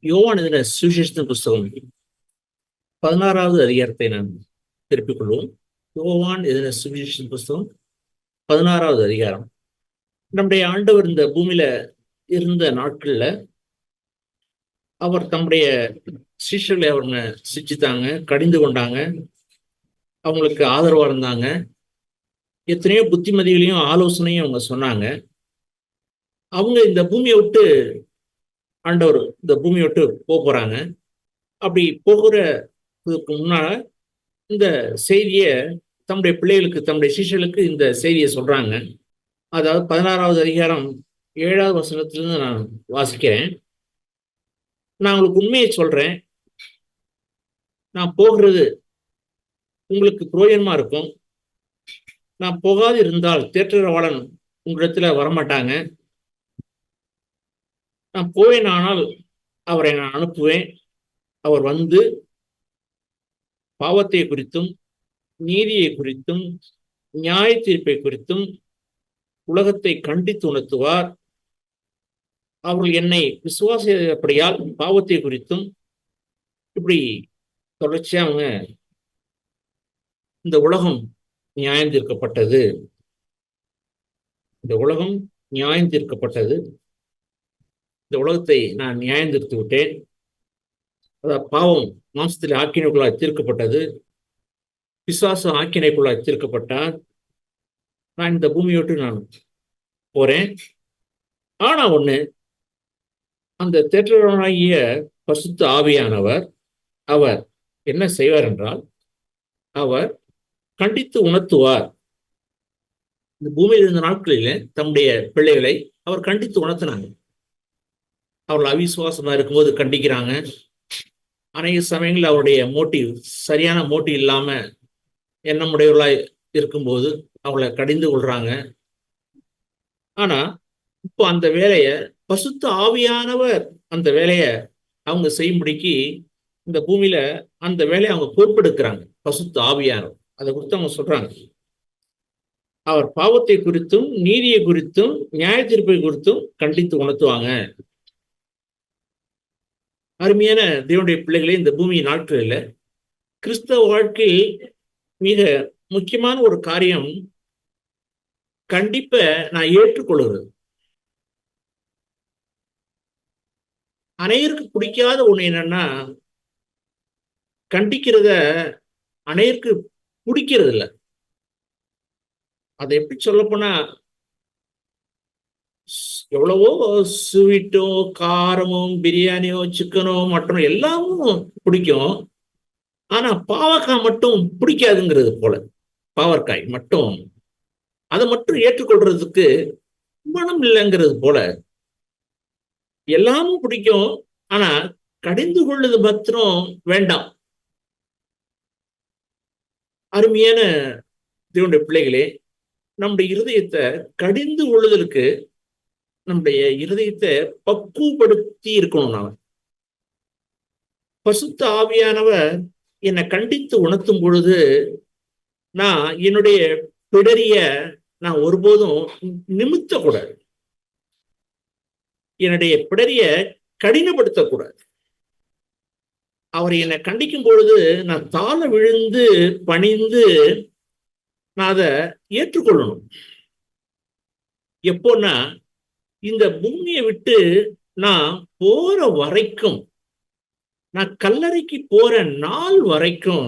யோவான் எழுதின சுவிசேஷத்தின் புஸ்தகம் 16வது அதிகாரத்தை நாம் திருப்பிக் கொள்வோம். யோவான் எழுதின சுவிசேஷத்தின் புஸ்தகம் 16வது அதிகாரம். நம்முடைய ஆண்டவர் இந்த பூமியில இருந்த நாட்கள்ல அவர் தம்முடைய சிஷ்யர்களை அவர்களை சிச்சித்தாங்க, கடிந்து கொண்டாங்க, அவங்களுக்கு ஆதரவா இருந்தாங்க. எத்தனையோ புத்திமதிகளையும் ஆலோசனையும் அவங்க சொன்னாங்க. அவங்க இந்த பூமியை விட்டு ஆண்டவர் இந்த பூமியை விட்டு போறாங்க. அப்படி போகிறதுக்கு முன்னால இந்த செய்திய தம்முடைய பிள்ளைகளுக்கு, தம்முடைய சிஷ்யர்களுக்கு இந்த செய்தியை சொல்றாங்க. அதாவது 16வது அதிகாரம் 7வது வசனத்திலிருந்து நான் வாசிக்கிறேன். நான் உங்களுக்கு உண்மையை சொல்றேன். நான் போகிறது உங்களுக்கு பிரயோஜனமா இருக்கும். நான் போகாது இருந்தால் தேற்றரவாளன் உங்களிடத்துல வரமாட்டாங்க. நான் போவேனானால் அவரை நான் அனுப்புவேன். அவர் வந்து பாவத்தை குறித்தும் நீதியை குறித்தும் நியாய தீர்ப்பை குறித்தும் உலகத்தை கண்டித்து உணர்த்துவார். அவர்கள் என்னை விசுவாசப்படியால் பாவத்தை குறித்தும் இப்படி தொடர்ச்சியா அவங்க இந்த உலகம் நியாயம் தீர்க்கப்பட்டது, இந்த உலகம் நியாயம் தீர்க்கப்பட்டது, இந்த உலகத்தை நான் நியாயம் தீர்த்து விட்டேன். அதாவது பாவம் மாம்சத்தில் ஆக்கினைக்குள்ளாய் தீர்க்கப்பட்டது, விசுவாசம் ஆக்கினைக்குள்ளாய் தீர்க்கப்பட்டார். நான் இந்த பூமியோட்டு நான் போறேன். ஆனா ஒண்ணு, அந்த தேற்றரவாகிய பரிசுத்த ஆவியானவர் அவர் என்ன செய்வார் என்றால், அவர் கண்டித்து உணர்த்துவார். இந்த பூமியில் இருந்த நாட்களிலே தம்முடைய பிள்ளைகளை அவர் கண்டித்து உணர்த்தினாங்க. அவர்கள் அவிசுவாசமா இருக்கும்போது கண்டிக்கிறாங்க. அநேக சமயங்களில் அவருடைய மோட்டிவ் சரியான மோட்டிவ் இல்லாம எண்ணமுடையவர்களாய் இருக்கும்போது அவங்கள கடிந்து கொள்றாங்க. ஆனா இப்போ அந்த வேலையை பரிசுத்த ஆவியானவர் அந்த வேலையை அவங்க செய்யும்படிக்கு இந்த பூமியில அந்த வேலையை அவங்க பொறுப்பெடுக்கிறாங்க. பரிசுத்த ஆவியானவர் அதை குறித்து அவங்க சொல்றாங்க. அவர் பாவத்தை குறித்தும் நீதியை குறித்தும் நியாய தீர்ப்பை குறித்தும் கண்டித்து உணர்த்துவாங்க. அருமையான தேவனுடைய பிள்ளைகளே, இந்த பூமி நாட்களில் கிறிஸ்தவ வாழ்க்கையில் மிக முக்கியமான ஒரு காரியம் கண்டிப்பை நான் ஏற்றுக்கொள்கிறது. அனைவருக்கு பிடிக்காத ஒண்ணு என்னன்னா, கண்டிக்கிறத அனைவருக்கு பிடிக்கிறது இல்லை. அதை எப்படி சொல்ல போனா, எவ்வளவோ ஸ்வீட்டோ காரமும் பிரியாணியோ சிக்கனோ மட்டனோ எல்லாமும் பிடிக்கும். ஆனா பாவக்காய் மட்டும் பிடிக்காதுங்கிறது போல. பாவற்காய் மட்டும் அதை மட்டும் ஏற்றுக்கொள்றதுக்கு மனம் இல்லைங்கிறது போல. எல்லாமும் பிடிக்கும், ஆனா கடிந்து கொள்வது மாத்திரம் வேண்டாம். அருமையான தேவனுடைய பிள்ளைகளே, நம்முடைய இருதயத்தை கடிந்து கொள்ளுதலுக்கு நம்முடைய இருதயத்தை பக்குவப்படுத்தி இருக்கணும். நான் பரிசுத்த ஆவியானவர் என்னை கண்டித்து உணர்த்தும் பொழுது நான் என்னுடைய பிடரிய நான் ஒருபோதும் நிமித்தக்கூடாது. என்னுடைய பிடரிய கடினப்படுத்தக்கூடாது. அவர் என்னை கண்டிக்கும் பொழுது நான் தாழ விழுந்து பணிந்து நான் அதை ஏற்றுக்கொள்ளணும். எப்போன்னா, இந்த பூமியை விட்டு நான் போற வரைக்கும், நான் கல்லறைக்கு போற நாள் வரைக்கும்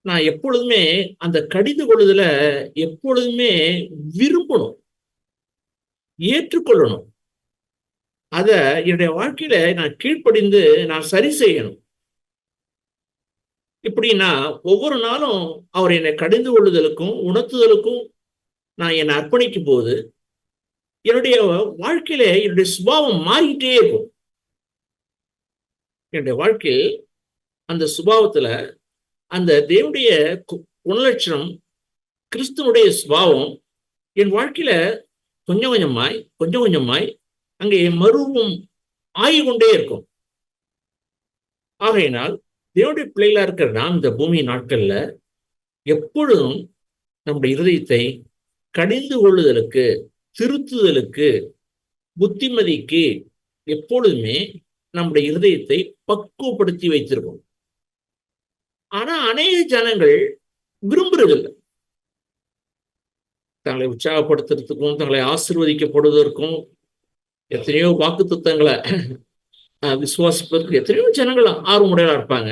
நான் எப்பொழுதுமே அந்த கடிந்து கொள்ளுதல எப்பொழுதுமே விரும்பணும், ஏற்றுக்கொள்ளணும். அத என்னுடைய வாழ்க்கையில நான் கீழ்ப்படிந்து நான் சரி செய்யணும். இப்படி நான் ஒவ்வொரு நாளும் அவர் என்னை கடிந்து கொள்ளுதலுக்கும் உணர்த்துதலுக்கும் நான் என்னை அர்ப்பணிக்கும் போது என்னுடைய வாழ்க்கையில என்னுடைய சுபாவம் மாறிக்கிட்டே இருக்கும். என்னுடைய வாழ்க்கையில் அந்த சுபாவத்துல அந்த தேவனுடைய குணலட்சணம், கிறிஸ்துவனுடைய சுபாவம் என் வாழ்க்கையில கொஞ்சம் கொஞ்சமாய் கொஞ்சம் கொஞ்சமாய் அங்கே மறுவும் ஆகிக்கொண்டே இருக்கும். ஆகையினால் தேவனுடைய பிள்ளைகளா இருக்கிற நாம் இந்த பூமி நாட்கள்ல எப்பொழுதும் நம்முடைய இருதயத்தை கடிந்து கொள்ளுதலுக்கு, திருத்துதலுக்கு, புத்திமதிக்கு எப்பொழுதுமே நம்முடைய இருதயத்தை பக்குவப்படுத்தி வைத்திருக்கோம். ஆனா அநேக ஜனங்கள் விரும்புறதில்லை. தங்களை உற்சாகப்படுத்துறதுக்கும் தங்களை ஆசீர்வதிக்கப்படுவதற்கும் எத்தனையோ வாக்கு தத்துவங்களை விசுவாசிப்பதற்கு எத்தனையோ ஜனங்கள் ஆர்வமுடையா இருப்பாங்க.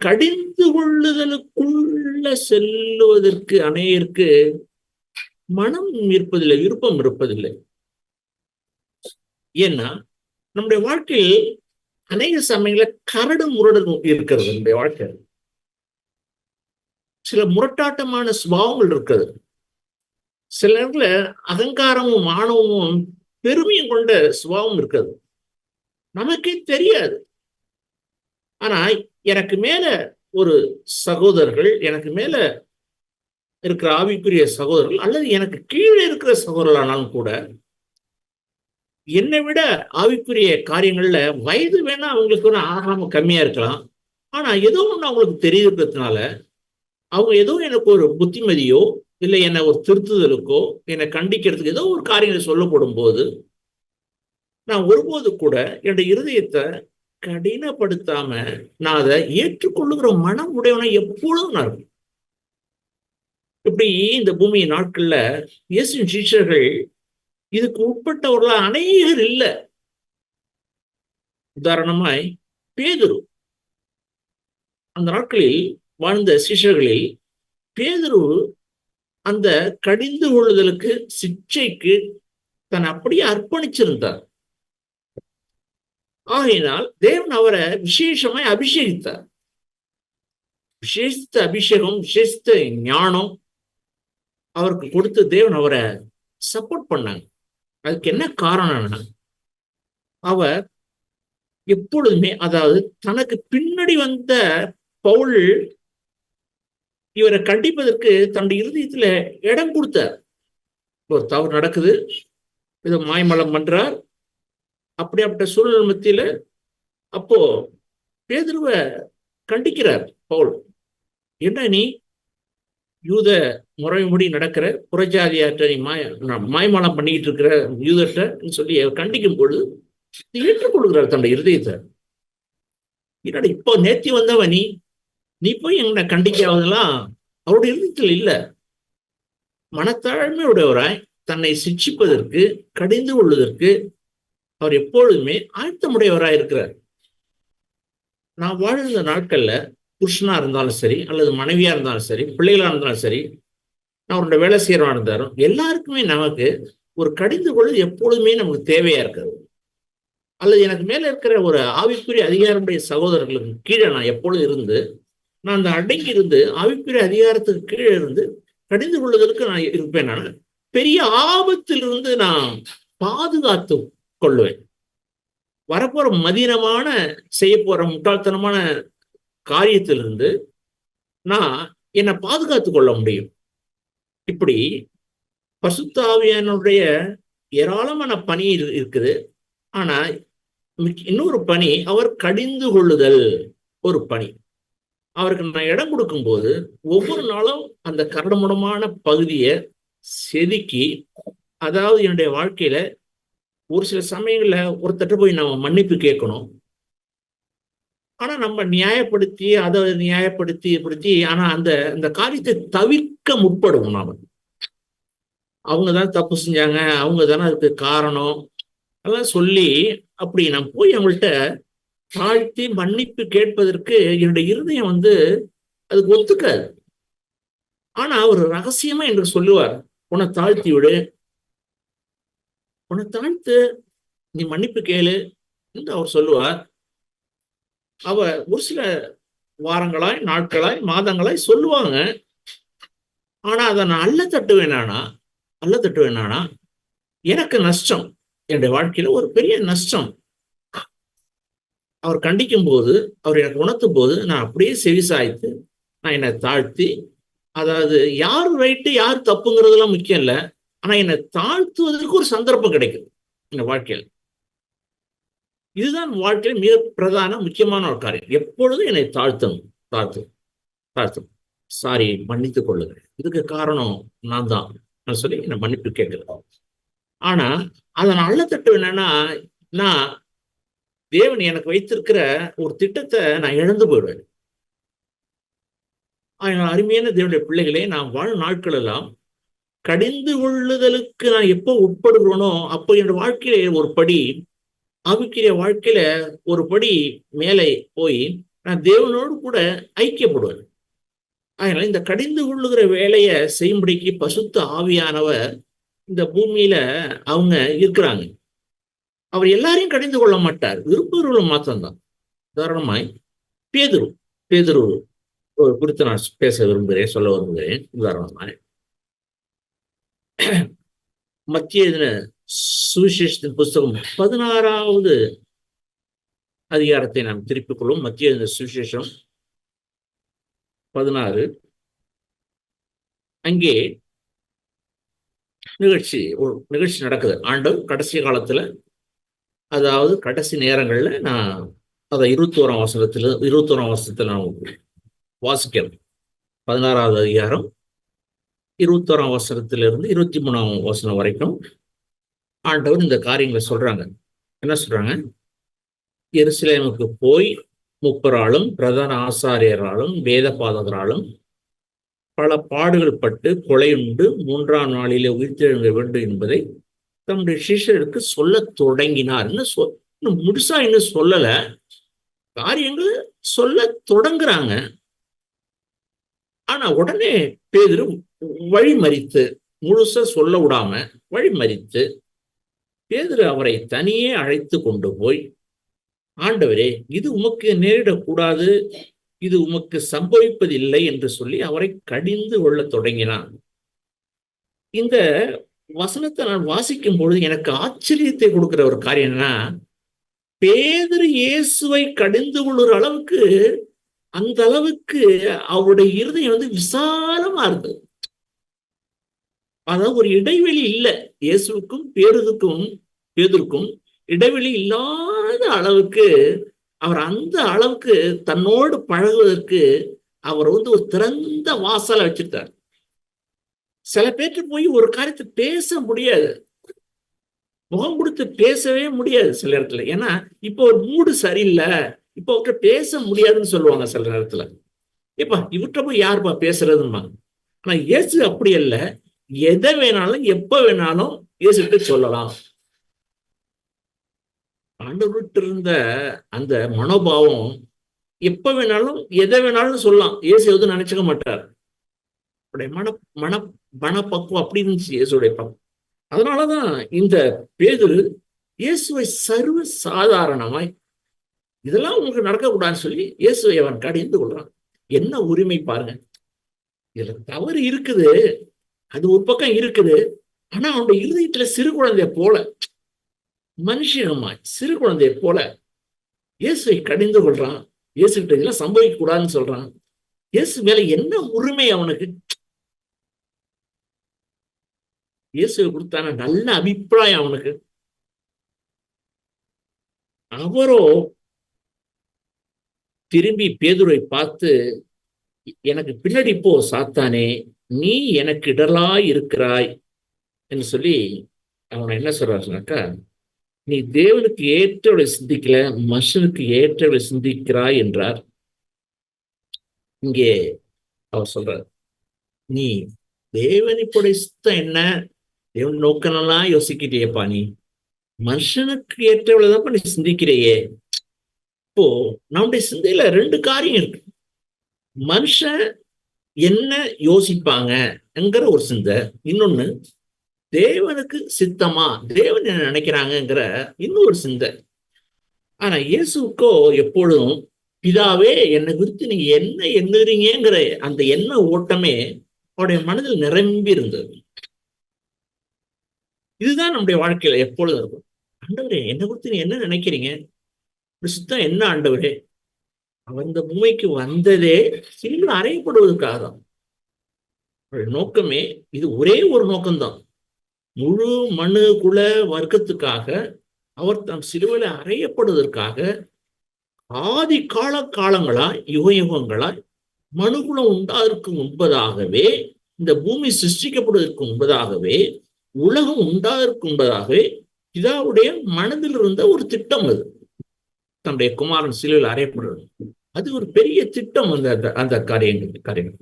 கடிந்து கொள்ளுதலுக்குள்ள செல்லுவதற்கு அநேகருக்கு மனம் இருப்பதில்லை, விருப்பம் இருப்பதில்லை. ஏன்னா நம்முடைய வாழ்க்கையில் அநேக சமயங்கள கரடு முரடு இருக்கிறது. நம்முடைய வாழ்க்கை சில முரட்டாட்டமான சுபாவங்கள் இருக்கிறது. சில நேரத்துல அகங்காரமும் ஆணவமும் பெருமையும் கொண்ட சுபாவம் இருக்கிறது. நமக்கே தெரியாது. ஆனா எனக்கு மேல ஒரு சகோதரர்கள், எனக்கு மேல இருக்கிற ஆவிக்குரிய சகோதரர்கள், அல்லது எனக்கு கீழே இருக்கிற சகோதரர்களானாலும் கூட என்னை விட ஆவிக்குரிய காரியங்கள்ல வயது வேணா அவங்களுக்கு ஒரு ஆகாம கம்மியா இருக்கலாம். ஆனா ஏதோ ஒண்ணு அவங்களுக்கு தெரியுறதுனால அவங்க ஏதோ எனக்கு ஒரு புத்திமதியோ இல்லை என்னை ஒரு திருத்துதலுக்கோ என்னை கண்டிக்கிறதுக்கு ஏதோ ஒரு காரியங்களை சொல்லப்படும் போது நான் ஒருபோது கூட என்னுடைய இருதயத்தை கடினப்படுத்தாம நான் அதை ஏற்றுக்கொள்ளுகிற மனம் உடையவனை எப்பொழுதும் நான் இருக்கும். இப்படி இந்த பூமி நாட்கள்ல இயேசுவின் சீஷர்கள் இதுக்கு உட்பட்டவர்களா அநேகர் இல்லை. உதாரணமாய் பேதுரு, அந்த நாட்களில் வாழ்ந்த சீஷர்களில் பேதுரு அந்த கடிந்து கொள்ளுதலுக்கு சிக்ஷைக்கு தன் அப்படியே அர்ப்பணிச்சிருந்தார். ஆகையினால் தேவன் அவரை விசேஷமாய் அபிஷேகித்தார். விசேஷித்த அபிஷேகம், விசேஷித்த ஞானம் அவருக்கு கொடுத்து தேவன் அவரை சப்போர்ட் பண்ணாங்க. அதுக்கு என்ன காரணம்னா அவர் எப்பொழுதுமே, அதாவது தனக்கு பின்னாடி வந்த பவுல் இவரை கண்டிப்பதற்கு தன்னுடைய இருதயத்துல இடம் கொடுத்தார். ஒரு தவறு நடக்குது, இதை மாய்மலம் பண்றார், அப்படியாப்பட்ட சூழ்நிலை மத்தியில அப்போ பேதுருவை கண்டிக்கிறார் பவுல். என்ன நீ யூத முறைப்படி நடக்கிற புறஜாதியாற்ற நீ மாய்மலம் பண்ணிக்கிட்டு இருக்கிற யூதர்கிட்ட சொல்லி கண்டிக்கும் பொழுது ஏற்றுக்கொள்கிறார் தன்னுடைய இருதயத்தை. என்னடா இப்போ நேத்தி வந்தவன் நீ போய் எங்களை கண்டிக்காவதெல்லாம் அவருடைய இருதயத்தில் இல்லை. மனத்தாழ்மையுடையவராய் தன்னை சிக்ஷிப்பதற்கு, கடிந்து கொள்வதற்கு அவர் எப்பொழுதுமே ஆயத்தமுடையவராய் இருக்கிறார். நான் வாழ்ந்த நாட்கள்ல புருஷனா இருந்தாலும் சரி, அல்லது மனைவியா இருந்தாலும் சரி, பிள்ளைகளா இருந்தாலும் சரி, நான் அவருடைய வேலை செய்யறவா இருந்தாலும் எல்லாருக்குமே நமக்கு ஒரு கடிந்து கொள்வது எப்பொழுதுமே நமக்கு தேவையா இருக்கிறது. அல்லது எனக்கு மேல இருக்கிற ஒரு ஆவிக்குரிய அதிகாரமுடைய சகோதரர்களுக்கு கீழே நான் எப்பொழுதும் இருந்து நான் அந்த அடங்கி இருந்து ஆவிக்குரிய அதிகாரத்துக்கு கீழே இருந்து கடிந்து கொள்வதற்கு நான் இருப்பேன். நான் பெரிய ஆபத்திலிருந்து நான் பாதுகாத்து கொள்வேன். வரப்போற மதீனமான செய்ய போற முட்டாள்தனமான காரியத்திலிருந்து நான் என்னை பாதுகாத்து கொள்ள முடியும். இப்படி பரிசுத்த ஆவியானுடைய ஏராளமான பணி இருக்குது. ஆனா இன்னொரு பணி, அவர் கடிந்து கொள்ளுதல் ஒரு பணி. அவருக்கு நான் இடம் கொடுக்கும்போது ஒவ்வொரு நாளும் அந்த கரடுமுரடான பகுதியை செதுக்கி, அதாவது என்னுடைய வாழ்க்கையில ஒரு சில சமயங்கள்ல ஒருத்தட்ட போய் நம்ம மன்னிப்பு கேட்கணும். ஆனா நம்ம நியாயப்படுத்தி அதை நியாயப்படுத்தி ஆனா அந்த காரியத்தை தவிர்க்க முற்படுவோம். நாம அவங்க தான் தப்பு செஞ்சாங்க, அவங்க தானே அதுக்கு காரணம் எல்லாம் சொல்லி அப்படி நான் போய் அவங்கள்ட்ட தாழ்த்தி மன்னிப்பு கேட்பதற்கு என்னுடைய இருதயம் அதுக்கு ஒத்துக்காது. ஆனா அவர் ரகசியமா என்று சொல்லுவார், உன்னை தாழ்த்தி விடு, உன்னை தாழ்த்து, நீ மன்னிப்பு கேளு என்று அவர் சொல்லுவார். அவர் ஒரு சில வாரங்களாய், நாட்களாய், மாதங்களாய் சொல்லுவாங்க. ஆனா அதை நான் அல்ல தட்டுவேனானா எனக்கு நஷ்டம். என்னுடைய வாழ்க்கையில ஒரு பெரிய நஷ்டம். அவர் கண்டிக்கும் போது, அவர் எனக்கு உணர்த்தும் போது நான் அப்படியே செவிசாய்த்து நான் என்னை தாழ்த்தி, அதாவது யார் ரைட்டு யார் தப்புங்கிறதுலாம் முக்கியம் இல்லை, ஆனா என்னை தாழ்த்துவதற்கு ஒரு சந்தர்ப்பம் கிடைக்குது இந்த வாழ்க்கையில். இதுதான் வாழ்க்கையில் மிக பிரதான முக்கியமான ஒரு காரியம். எப்பொழுதும் என்னை தாழ்த்தும். சாரி, மன்னித்துக் கொள்ளுங்க, இதுக்கு காரணம் நான் தான் சொல்லி என்னை மன்னிப்பு கேட்கிறேன். ஆனா அதை நான் அல்ல தட்டு என்னன்னா, நான் தேவன் எனக்கு வைத்திருக்கிற ஒரு திட்டத்தை நான் இழந்து போயிடுவேன். அருமையான தேவனுடைய பிள்ளைகளே, நாம் வாழும் நாட்கள் எல்லாம் கடிந்து கொள்ளுதலுக்கு நான் எப்போ உட்படுகிறோனோ அப்போ என்னோட வாழ்க்கையில ஒரு படி, ஆவிக்குரிய வாழ்க்கையில ஒரு படி மேலே போய் நான் தேவனோடு கூட ஐக்கியப்படுவேன். அதனால இந்த கடிந்து கொள்ளுகிற வேலையை செய்யும்படிக்கு பசுத்த ஆவியானவர் இந்த பூமியில அவங்க இருக்கிறாங்க. அவர் எல்லாரையும் கடிந்து கொள்ள மாட்டார், விருப்பவர்களும் மாத்திரம்தான். உதாரணமாய் பேதுரு பேதுரு குறித்து நான் பேச விரும்புகிறேன், சொல்ல விரும்புகிறேன். உதாரணமாய் மத்திய சுவிசேஷத்தின் புஸ்தகம் 16வது அதிகாரத்தை நாம் திருப்பிக் கொள்ளும். மத்திய சுவிசேஷம் 16. அங்கே ஒரு நிகழ்ச்சி நடக்குது. ஆண்டவர் கடைசி காலத்துல, அதாவது கடைசி நேரங்கள்ல, நான் அதை 21ஆம் வசனத்துல நான் வாசிக்கிறேன். 16வது அதிகாரம் 21ஆம் வசனத்திலிருந்து 23ஆம் வசனம் வரைக்கும் ஆண்டவர் இந்த காரியங்களை சொல்றாங்க. என்ன சொல்றாங்க? எருசலேமுக்கு போய் முப்பராலும் பிரதான ஆசாரியராலும் வேத பாதகராலும் பல பாடுகள் பட்டு கொலையுண்டு 3ஆம் நாளிலே உயிர்த்தெழுங்க வேண்டும் என்பதை தம்முடைய சிஷ்யருக்கு சொல்ல தொடங்கினார். இன்னும் முழுசா இன்னும் சொல்லல, காரியங்கள் சொல்ல தொடங்குறாங்க. ஆனா உடனே பேதுரு வழிமறித்து, முழுசா சொல்ல விடாம வழிமறித்து, பேதுரு அவரை தனியே அழைத்து கொண்டு போய், ஆண்டவரே, இது உமக்கு நேரிடக்கூடாது, இது உமக்கு சம்பவிப்பதில்லை என்று சொல்லி அவரை கடிந்து கொள்ள தொடங்கினான். இந்த வசனத்தை நான் வாசிக்கும் பொழுது எனக்கு ஆச்சரியத்தை கொடுக்கிற ஒரு காரியம் என்னன்னா, பேதுரு இயேசுவை கடிந்து கொள்ளுற அளவுக்கு, அந்த அளவுக்கு அவருடைய இருதயம் விசாலமா இருந்தது. அதாவது ஒரு இடைவெளி இல்லை, இயேசுவுக்கும் பேதுருக்கும் இடைவெளி இல்லாத அளவுக்கு அவர் அந்த அளவுக்கு தன்னோடு பழகுவதற்கு அவர் ஒரு திறந்த வாசலை வச்சிருக்கார். சில பேருக்கு போய் ஒரு காரியத்தை பேச முடியாது, முகம் கொடுத்து பேசவே முடியாது சில நேரத்துல. ஏன்னா இப்போ ஒரு மூடு சரியில்லை, இப்போ அவர்கிட்ட பேச முடியாதுன்னு சொல்லுவாங்க சில நேரத்துல. இப்ப இவர்கிட்ட போய் யாருப்பா பேசுறதுமா? ஆனா இயேசு அப்படி அல்ல, எதை வேணாலும் எப்ப வேணாலும் இயேசுகிட்ட சொல்லலாம். ஆண்டவர்கிட்ட இருந்த அந்த மனோபாவம், எப்ப வேணாலும் எதை வேணாலும் சொல்லலாம். இயேசு எதுவும் நினைச்சுக்க மாட்டார். மனப்பக்குவம் அப்படி இருந்துச்சு இயேசுடைய பக்கம். அதனாலதான் இந்த பேதுரு இயேசுவை சர்வ சாதாரணமாய், இதெல்லாம் உங்களுக்கு நடக்கக்கூடாதுன்னு சொல்லி இயேசுவை அவன் கடிந்து கொள்றான். என்ன உரிமை பாருங்க! இதுல தவறு இருக்குது, அது ஒரு பக்கம் இருக்குது. ஆனா அவனுடைய இருதயத்துல சிறு குழந்தைய போல, மனுஷமாய் சிறு குழந்தைய போல இயேசுவை கடிந்து கொள்றான். இயேசு கிட்ட இதெல்லாம் சம்பவிக்க கூடாதுன்னு சொல்றான். இயேசு மேல என்ன உரிமை அவனுக்கு? இயேசுவை கொடுத்தான நல்ல அபிப்பிராயம் அவனுக்கு. அவரோ திரும்பி பேதுருவை பார்த்து, எனக்கு பின்னாடி போ சாத்தானே, நீ எனக்கு இடலாய் இருக்கிறாய் என்று சொல்லி அவனை என்ன சொல்றாருனாக்கா, நீ தேவனுக்கு ஏற்றவளை சிந்திக்கல, மனுஷனுக்கு ஏற்றவளை சிந்திக்கிறாய் என்றார். இங்கே அவர் சொல்றார், நீ தேவனுடைய சித்தம் என்ன, தேவன் நோக்கமெல்லாம் யோசிக்கிட்டேப்பா, நீ மனுஷனுக்கு ஏற்றவளைதான் நீ சிந்திக்கிறையே. இப்போ நம்முடைய சிந்தையில ரெண்டு காரியம் இருக்கு. மனுஷன் என்ன யோசிப்பாங்க என்கிற ஒரு சிந்தை, இன்னொன்னு தேவனுக்கு சித்தமா, தேவன் என்ன நினைக்கிறாங்கிற இன்னொரு சிந்தை. ஆனா இயேசுக்கோ எப்பொழுதும் பிதாவே என்னை குறித்து நீங்க என்ன எண்ணுறீங்கிற அந்த எண்ண ஓட்டமே அவருடைய மனதில் நிரம்பி இருந்தது. இதுதான் நம்முடைய வாழ்க்கையில எப்பொழுதும் இருக்கும். ஆண்டவரே, என்னை குறித்து நீ என்ன நினைக்கிறீங்க? சித்தம் என்ன ஆண்டவரே? அவர் இந்த பூமிக்கு வந்ததே சிலுவையில் அறையப்படுவதற்காக தான். நோக்கமே இது, ஒரே ஒரு நோக்கம்தான். முழு மனு குல வர்க்கத்துக்காக அவர் தம் சிலுவையில் அறையப்படுவதற்காக ஆதி காலங்களாய் யுக யுகங்களாய் மனுகுலம் உண்டாதற்கு முன்பதாகவே, இந்த பூமி சிருஷ்டிக்கப்படுவதற்கு முன்பதாகவே, உலகம் உண்டாதற்கு முன்பதாகவே பிதாவுடைய மனதில் இருந்த ஒரு திட்டம் அது. தன்னுடைய குமாரன் சிலுவையில் அறையப்படுறது. அது ஒரு பெரிய திட்டம். அந்த அந்த காரியங்கள்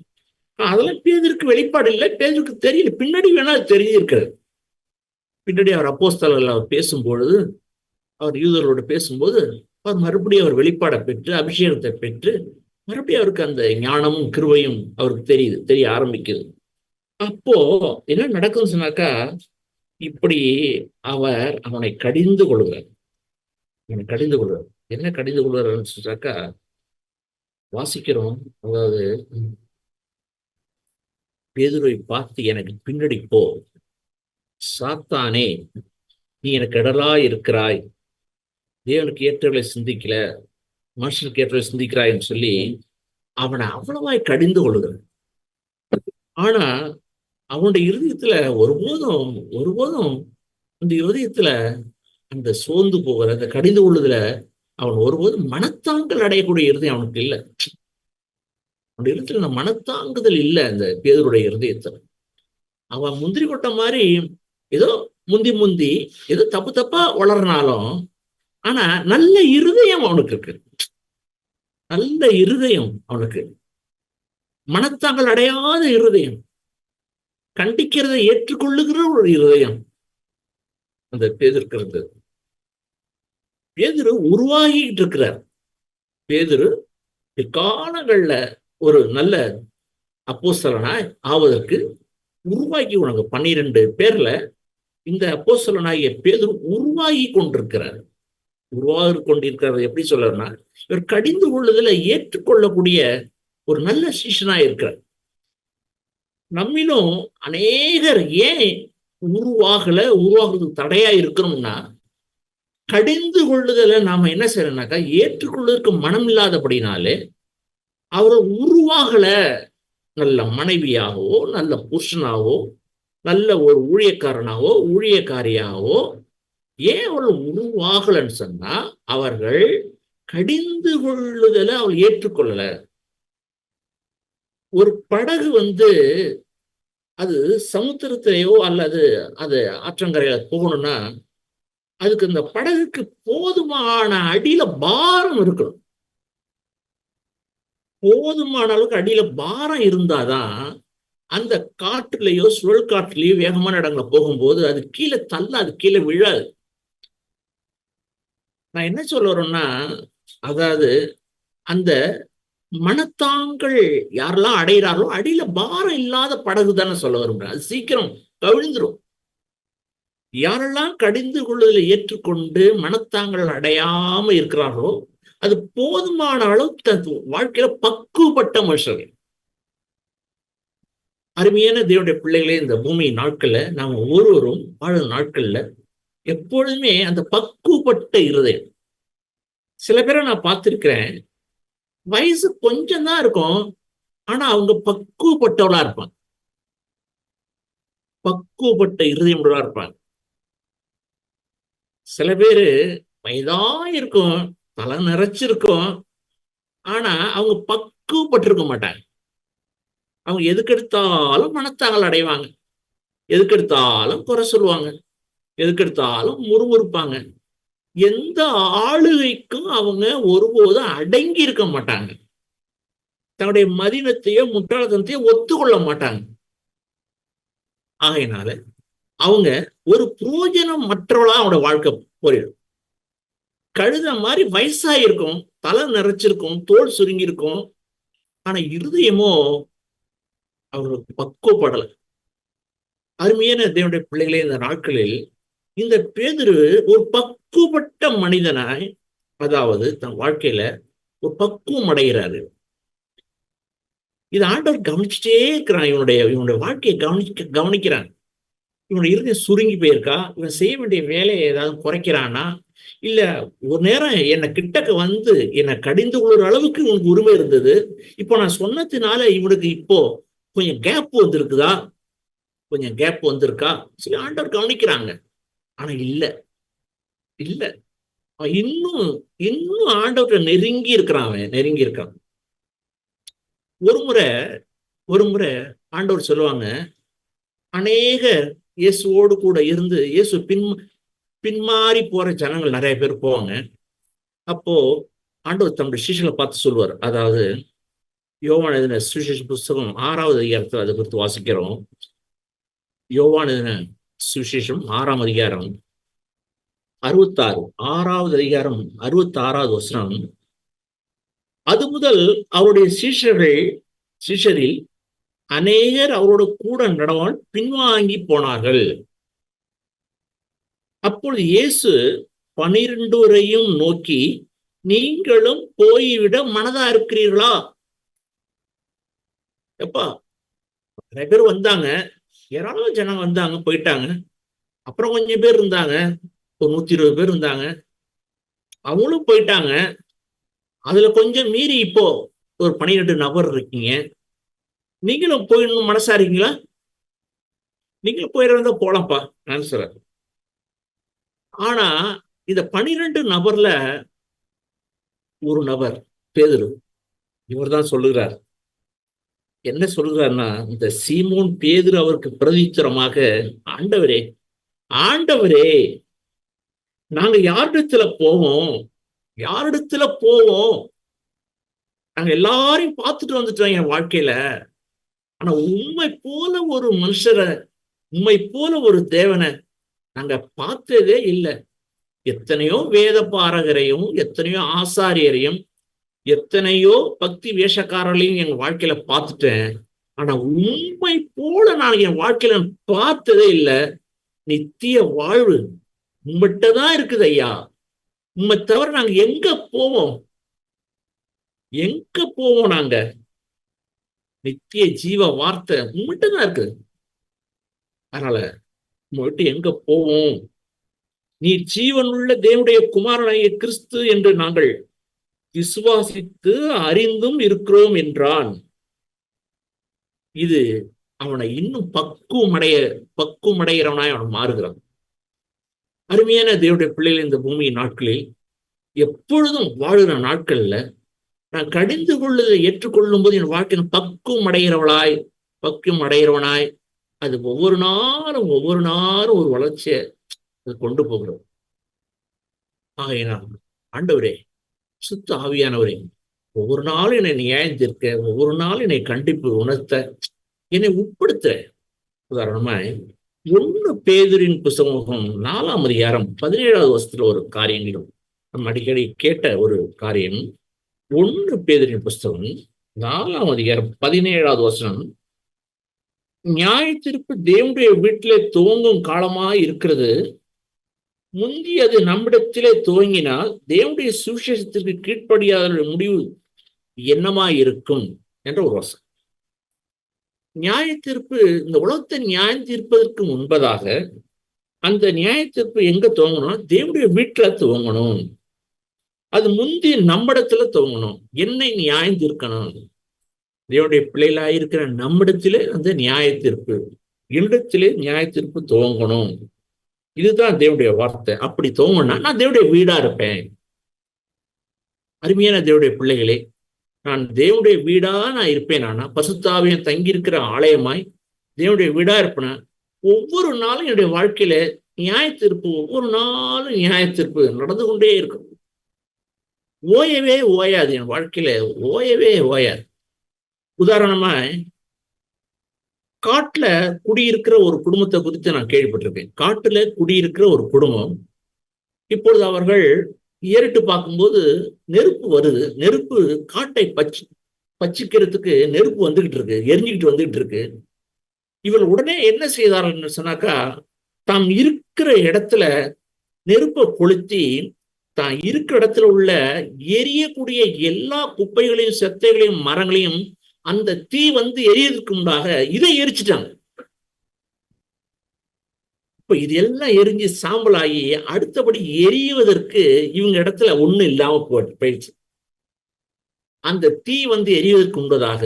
அதெல்லாம் பேதருக்கு வெளிப்பாடு இல்லை, பேதருக்கு தெரியல. பின்னாடி வேணா அது தெரிஞ்சிருக்கிறது. பின்னாடி அவர் அப்போஸ்தலர்கள் அவர் பேசும்பொழுது, அவர் யூதர்களோடு பேசும்போது, அவர் மறுபடியும் அவர் வெளிப்பாடை பெற்று அபிஷேகத்தை பெற்று மறுபடியும் அவருக்கு அந்த ஞானமும் கிருபையும் அவருக்கு தெரிய ஆரம்பிக்குது. அப்போ என்ன நடக்குதுன்னு சொன்னாக்கா, இப்படி அவனை கடிந்து கொள்கிறார். அவனை கடிந்து கொள்கிறார். என்ன கடிந்து கொள்கிறார்னு சொன்னாக்கா, வாசிக்கிறோம். அதாவது, பேதுருவை பார்த்து, எனக்கு பின்னாடி போ சாத்தானே, நீ எனக்கு இடரா இருக்கிறாய், தேவனுக்கு ஏற்றவர்களை சிந்திக்கல, மனுஷனுக்கு ஏற்றவர்களை சிந்திக்கிறாய்ன்னு சொல்லி அவனை அவ்வளவாய் கடிந்து கொள்கிறார். ஆனா அவனுடைய இருதயத்துல ஒருபோதும் ஒருபோதும் அந்த இருதயத்துல அந்த சோர்ந்து போகிற அந்த கடிந்து கொள்ளுதல அவன் ஒருபோதும் மனத்தாங்கல் அடையக்கூடிய இருதயம் அவனுக்கு இல்லை. அவனுடைய இருதயத்துல அந்த மனத்தாங்குதல் இல்லை. அந்த பேதருடைய இருதயத்துல அவன் முந்திரி கொட்ட மாதிரி ஏதோ முந்தி ஏதோ தப்பு தப்பா வளர்னாலும், ஆனா நல்ல இருதயம் அவனுக்கு இருக்கு. நல்ல இருதயம் அவனுக்கு, மனத்தாங்கல் அடையாத இருதயம், கண்டிக்கிறதை ஏற்றுக்கொள்ளுகிற ஒரு இருதயம் அந்த பேதுருக்கு இருந்தது. பேதுரு உருவாகிட்டு இருக்கிறார். பேதுரு பிற்காலங்கள்ல ஒரு நல்ல அப்போஸ்தலனாய் ஆவதற்கு உருவாக்கி, உனக்கு 12 பேர்ல இந்த அப்போஸ்தலனாகிய பேதுரு உருவாகி கொண்டிருக்கிறார். உருவாகி கொண்டிருக்கிறார் எப்படி சொல்றதுன்னா, இவர் கடிந்து கொள்ளுதல ஏற்றுக்கொள்ளக்கூடிய ஒரு நல்ல சீஷனா இருக்கிறார். நம்மிலும் அநேகர் ஏன் உருவாகுறதுக்கு தடையா இருக்கணும்னா, கடிந்து கொள்ளுதல நாம என்ன செய்யறோம்னாக்கா, ஏற்றுக்கொள்வதற்கு மனம் இல்லாதபடினாலே அவர் உருவாகல. நல்ல மனைவியாகவோ, நல்ல புருஷனாவோ, நல்ல ஒரு ஊழியக்காரனாவோ, ஊழியக்காரியாவோ ஏன் அவர்கள் உருவாகலன்னு சொன்னா, அவர்கள் கடிந்து கொள்ளுதல அவள் ஏற்றுக்கொள்ளல. ஒரு படகு அது சமுத்திரத்திலேயோ அல்லது அது ஆற்றங்கரையில போகணும்னா, அதுக்கு இந்த படகுக்கு போதுமான அடியில பாரம் இருக்கணும். போதுமான அளவுக்கு அடியில பாரம் இருந்தாதான் அந்த காற்றுலயோ சுழல் காற்றுலயோ வேகமான இடங்களை போகும்போது அது கீழே தள்ளாது, கீழே விழாது. நான் என்ன சொல்ல வரேன்னா, அதாவது அந்த மனத்தாங்கள் யாரெல்லாம் அடைகிறார்களோ அடியில பாரம் இல்லாத படகு தானே சொல்ல வரும். அது சீக்கிரம் கவிழ்ந்துரும். யாரெல்லாம் கடிந்து கொள்ளுதலை ஏற்றுக்கொண்டு மனத்தாங்கள் அடையாம இருக்கிறார்களோ, அது போதுமான அளவு வாழ்க்கையில பக்குவப்பட்ட மனுஷர்கள். அருமையான தேவனுடைய பிள்ளைகளே, இந்த பூமி நாட்கள்ல நாம ஒவ்வொருவரும் வாழும் நாட்கள்ல எப்பொழுதுமே அந்த பக்குவப்பட்ட இருதயம். சில பேரை நான் பார்த்திருக்கிறேன், வயசு கொஞ்சம் தான் இருக்கும், ஆனா அவங்க பக்குவப்பட்டவளா இருப்பாங்க. பக்குவப்பட்ட இருதயம் உள்ளவா இருப்பாங்க. சில பேரு வயதா இருக்கும், தலை நிறைச்சிருக்கும், ஆனா அவங்க பக்குவப்பட்டிருக்க மாட்டாங்க. அவங்க எதுக்கெடுத்தாலும் மனத்தாங்கல் அடைவாங்க, எதுக்கெடுத்தாலும் குறை சொல்லுவாங்க, எதுக்கெடுத்தாலும் முறுமுறுப்பாங்க. எந்த ஆளுகைக்கும் அவங்க ஒருபோதும் அடங்கி இருக்க மாட்டாங்க. தன்னுடைய மதினத்தையோ முட்டாள்தனத்தையோ ஒத்துக்கொள்ள மாட்டாங்க. ஆகையினால அவங்க ஒரு புரோஜனம் மற்றவளா அவனோட வாழ்க்கை போயிடும். கழுத மாதிரி வயசாயிருக்கும், தலை நிறைச்சிருக்கும், தோல் சுருங்கி இருக்கும், ஆனா இருதயமோ அவர்களுக்கு பக்குவப்படலை. அருமையான தேவனுடைய பிள்ளைகளே, இந்த நாட்களில் இந்த பேதுரு ஒரு பக்குவப்பட்ட மனிதனாய், அதாவது தன் வாழ்க்கையில ஒரு பக்குவம் அடைகிறாரு. இது ஆண்டவர் கவனிச்சுட்டே இருக்கிறான். இவனுடைய வாழ்க்கையை கவனிக்கிறான். இவனுடைய இருதயம் சுருங்கி போயிருக்கா, இவன் செய்ய வேண்டிய வேலையை ஏதாவது குறைக்கிறானா, இல்ல ஒரு நேரம் என்னை கிட்டக்க என்னை கடிந்து கொள்ளுற அளவுக்கு இவனுக்கு உரிமை இருந்தது, இப்போ நான் சொன்னதுனால இவனுக்கு இப்போ கொஞ்சம் கேப் வந்திருக்குதா, கொஞ்சம் கேப் வந்திருக்கா சரி, ஆண்டவர் கவனிக்கிறாங்க. ஆனா இல்ல இல்ல அவன் இன்னும் இன்னும் ஆண்டவரை நெருங்கி இருக்கிறான். அவன் நெருங்கி இருக்கான். ஒரு முறை ஆண்டவர் சொல்லுவாங்க, அநேக இயேசுவோடு கூட இருந்து இயேசு பின்மாறி போற ஜனங்கள் நிறைய பேர் போவாங்க. அப்போ ஆண்டவர் தம்முடைய சீஷர்களை பார்த்து சொல்லுவார். அதாவது யோவான் எழுதின சுவிசேஷ புஸ்தகம் 6வது அதிகாரத்தில் அதை குறித்து வாசிக்கிறோம். யோவான் எழுதின சுவிசேஷம் 6ஆம் அதிகாரம் 66, 6வது அதிகாரம் 66வது வசனம். அது முதல் அவருடைய சீஷரில் அநேகர் அவரோட கூட நடவால் பின்வாங்கி போனார்கள். அப்பொழுது இயேசு 12 நோக்கி, நீங்களும் போய்விட மனதா இருக்கிறீர்களா? எப்பா, நிறைய பேர் வந்தாங்க, ஏராளம் ஜனங்க வந்தாங்க, போயிட்டாங்க. அப்புறம் கொஞ்சம் பேர் இருந்தாங்க, ஒரு 120 பேர் இருந்தாங்க, அவங்களும் போயிட்டாங்க. அதுல கொஞ்சம் மீறி இப்போ ஒரு 12 நபர் இருக்கீங்க. நீங்களும் போயிடணும் மனசா இருக்கீங்களா? நீங்களும் போயிடுறதா போலாம்ப்பா நான் சொல்றேன். ஆனா இந்த 12 நபர்ல ஒரு நபர் பேதுரு, இவர் தான் சொல்லுகிறார். என்ன சொல்லுகிறார்னா, இந்த சீமோன் பேதுரு அவருக்கு பிரதித்திரமாக, ஆண்டவரே ஆண்டவரே, நாங்க யாரிடத்துல போவோம்? யாரிடத்துல போவோம்? நாங்க எல்லாரையும் பார்த்துட்டு வந்துட்டோம் என் வாழ்க்கையில. ஆனா உண்மை போல ஒரு மனுஷரை, உண்மை போல ஒரு தேவனை நாங்க பார்த்ததே இல்லை. எத்தனையோ வேத பாரகரையும், எத்தனையோ ஆசாரியரையும், எத்தனையோ பக்தி வேஷக்காரர்களையும் எங்க வாழ்க்கையில பார்த்துட்டேன். ஆனா உண்மை போல நான் என் வாழ்க்கையில பார்த்ததே இல்லை. நித்திய வாழ்வு உங்கள்கிட்ட தான் இருக்குது ஐயா. உண்மை தவிர நாங்க எங்க போவோம்? எங்க போவோம்? நாங்க நித்திய ஜீவ வார்த்தை உங்கள்கிட்ட தான் இருக்குது. அதனால உங்கள்கிட்ட எங்க போவோம்? நீ ஜீவனுள்ள தேவனுடைய குமாரனாகிய கிறிஸ்து என்று நாங்கள் விசுவாசித்து அறிந்தும் இருக்கிறோம் என்றான். இது அவனை இன்னும் பக்குவமடைகிறவனாய் அவன் மாறுகிறான். அருமையான தேவனுடைய பிள்ளைகள், இந்த பூமியின் நாட்களில் எப்பொழுதும் வாழுகிற நாட்கள்ல நான் கடிந்து கொள்ளுதை ஏற்றுக்கொள்ளும் போது என் வாழ்க்கையின் பக்குவம் அடைகிறவனாய் அது ஒவ்வொரு நாளும் ஒரு வளர்ச்சியை அது கொண்டு போகிறோம். ஆகையினால் ஆண்டவரே, சுத்த ஆவியானவரே, ஒவ்வொரு நாளும் என்னை நியாயம் தீர்க்க, ஒவ்வொரு நாளும் என்னை கண்டிப்பு உணர்த்த, என்னை உட்படுத்த. உதாரணமாய் 1 பேதுருவின் புஸ்தகம் 4ஆம் அதிகாரம் 17வது வசனத்துல ஒரு காரியங்களும் நம்ம அடிக்கடி கேட்ட ஒரு காரியம். 1 பேதுருவின் புஸ்தகம் 4ஆம் அதிகாரம் 17வது வசனம். நியாயத்தீர்ப்பு தேவனுடைய வீட்டிலே துவங்கும் காலமாய் இருக்கிறது. முந்தி அது நம்மிடத்திலே துவங்கினால் தேவனுடைய சுவிசேஷத்திற்கு கீழ்ப்படியாத முடிவு என்னமாய் இருக்கும் என்ற ஒரு வசனம். நியாய தீர்ப்பு, இந்த உலகத்தை நியாயம் தீர்ப்பதற்கு முன்பதாக அந்த நியாய தீர்ப்பு எங்க துவங்கணும்? தேவனுடைய வீட்டுல துவங்கணும். அது முந்தி நம்மிடத்துல துவங்கணும். என்னை நியாயம் தீர்க்கணும். தேவனுடைய பிள்ளைகளாயிருக்கிற நம்மிடத்திலே அந்த நியாய தீர்ப்பு, என்னிடத்திலே நியாய தீர்ப்பு துவங்கணும். இதுதான் தேவனுடைய வார்த்தை. அப்படி துவங்கினா நான் தேவனுடைய வீடா இருப்பேன். அருமையான தேவனுடைய பிள்ளைகளே, நான் தேவனுடைய வீடா நான் இருப்பேன். ஆனா பரிசுத்த ஆவியானவர் தங்கியிருக்கிற ஆலயமாய் தேவனுடைய வீடா இருப்பேன். ஒவ்வொரு நாளும் என்னுடைய வாழ்க்கையில நியாயத்தீர்ப்பு, ஒவ்வொரு நாளும் நியாயத்தீர்ப்பு நடந்து கொண்டே இருக்கும். ஓயவே ஓயாது. என் வாழ்க்கையில ஓயவே ஓயாது. உதாரணமா, காட்டுல குடியிருக்கிற ஒரு குடும்பத்தை குறித்து நான் கேள்விப்பட்டிருக்கேன். காட்டுல குடியிருக்கிற ஒரு குடும்பம், இப்பொழுது அவர்கள் ஏறிட்டு பார்க்கும்போது நெருப்பு வருது. நெருப்பு காட்டை பச்சிக்கிறதுக்கு நெருப்பு வந்துகிட்டு இருக்கு, எரிஞ்சுக்கிட்டு வந்துகிட்டு இருக்கு. இவள் உடனே என்ன செய்தார்கள் சொன்னாக்கா, தாம் இருக்கிற இடத்துல நெருப்பை கொளுத்தி, தான் இருக்கிற இடத்துல உள்ள எரியக்கூடிய எல்லா குப்பைகளையும், செத்தைகளையும், மரங்களையும் அந்த தீ வந்து எரியதுக்கு முன்னாக இதை எரிச்சிட்டாங்க. இப்ப இது எல்லாம் எரிஞ்சு சாம்பலாகி அடுத்தபடி எரிவதற்கு இவங்க இடத்துல ஒண்ணு இல்லாம போயிடுச்சு. அந்த தீ வந்து எரிவதற்கு முன்பதாக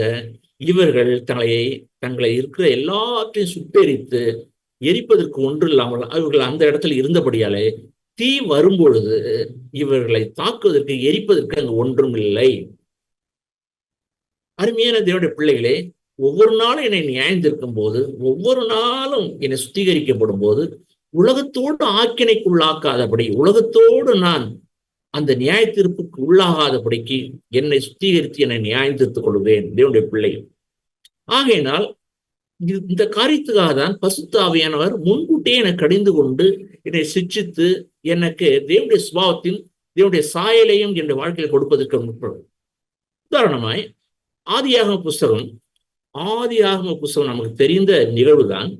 இவர்கள் தங்களை இருக்கிற எல்லாத்தையும் சுட்டெரித்து எரிப்பதற்கு ஒன்று இல்லாமல் அவர்கள் அந்த இடத்துல இருந்தபடியாலே தீ வரும்பொழுது இவர்களை தாக்குவதற்கு, எரிப்பதற்கு அங்கு ஒன்றும் இல்லை. அருமையான தேவனுடைய பிள்ளைகளே, ஒவ்வொரு நாளும் என்னை நியாயந்திருக்கும் போது, ஒவ்வொரு நாளும் என்னை சுத்திகரிக்கப்படும் போது, உலகத்தோடு ஆக்கினைக்குள்ளாக்காதபடி, உலகத்தோடு நான் அந்த நியாய தீர்ப்புக்கு உள்ளாகாதபடிக்கு என்னை சுத்திகரித்து என்னை நியாயம் தீர்த்துக் கொள்வேன், தேவனுடைய பிள்ளை. ஆகையினால் இந்த காரியத்துக்காக தான் பரிசுத்த ஆவியானவர் முன்கூட்டியே என்னை கடிந்து கொண்டு என்னை சிட்சித்து எனக்கு தேவனுடைய சுபாவத்தின் தேவனுடைய சாயலையும் என்னுடைய வாழ்க்கையில் கொடுப்பதற்கு முற்படும். உதாரணமாய் ஆதியாகம புஸ்தகம் நமக்கு தெரிந்த நிகழ்வு தான்.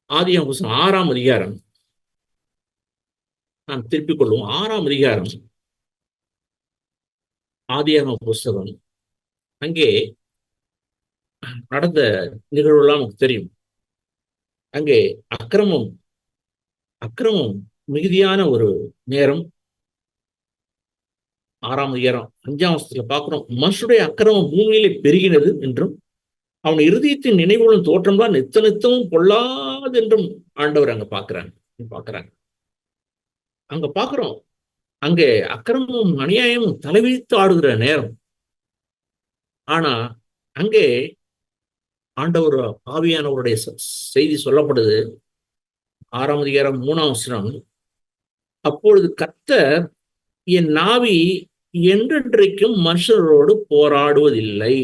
ஆதியாகம புஸ்தகம் 6ஆம் அதிகாரம் நாம் திருப்பிக் கொள்வோம். 6ஆம் அதிகாரம் ஆதியாகம புஸ்தகம். அங்கே நடந்த நிகழ்வுலாம் நமக்கு தெரியும். அங்கே அக்கிரமம் மிகுதியான ஒரு நேரம். 6ஆம் அதிகாரம் 5ஆம் வசனத்துல பார்க்கிறோம், மனுஷனுடைய அக்கிரமம் பூமியிலே பெருகினது என்றும் அவன் இருதயத்தின் நினைவுகளும் தோற்றம் தான் நித்தமும் பொல்லாது என்றும் ஆண்டவர் அங்க பாக்குறாங்க. அங்க பாக்குறோம், அங்கே அக்கிரமும் அநியாயமும் தலைவிரித்து ஆடுகிற நேரம். ஆனா அங்கே ஆண்டவர் ஆவியானவருடைய செய்தி சொல்லப்படுது. 6ஆம் அதிகாரம் 3ஆம் வசனம், அப்பொழுது கர்த்தர் என் நாவி என்றென்றைக்கும் மனுஷரோடு போராடுவதில்லை.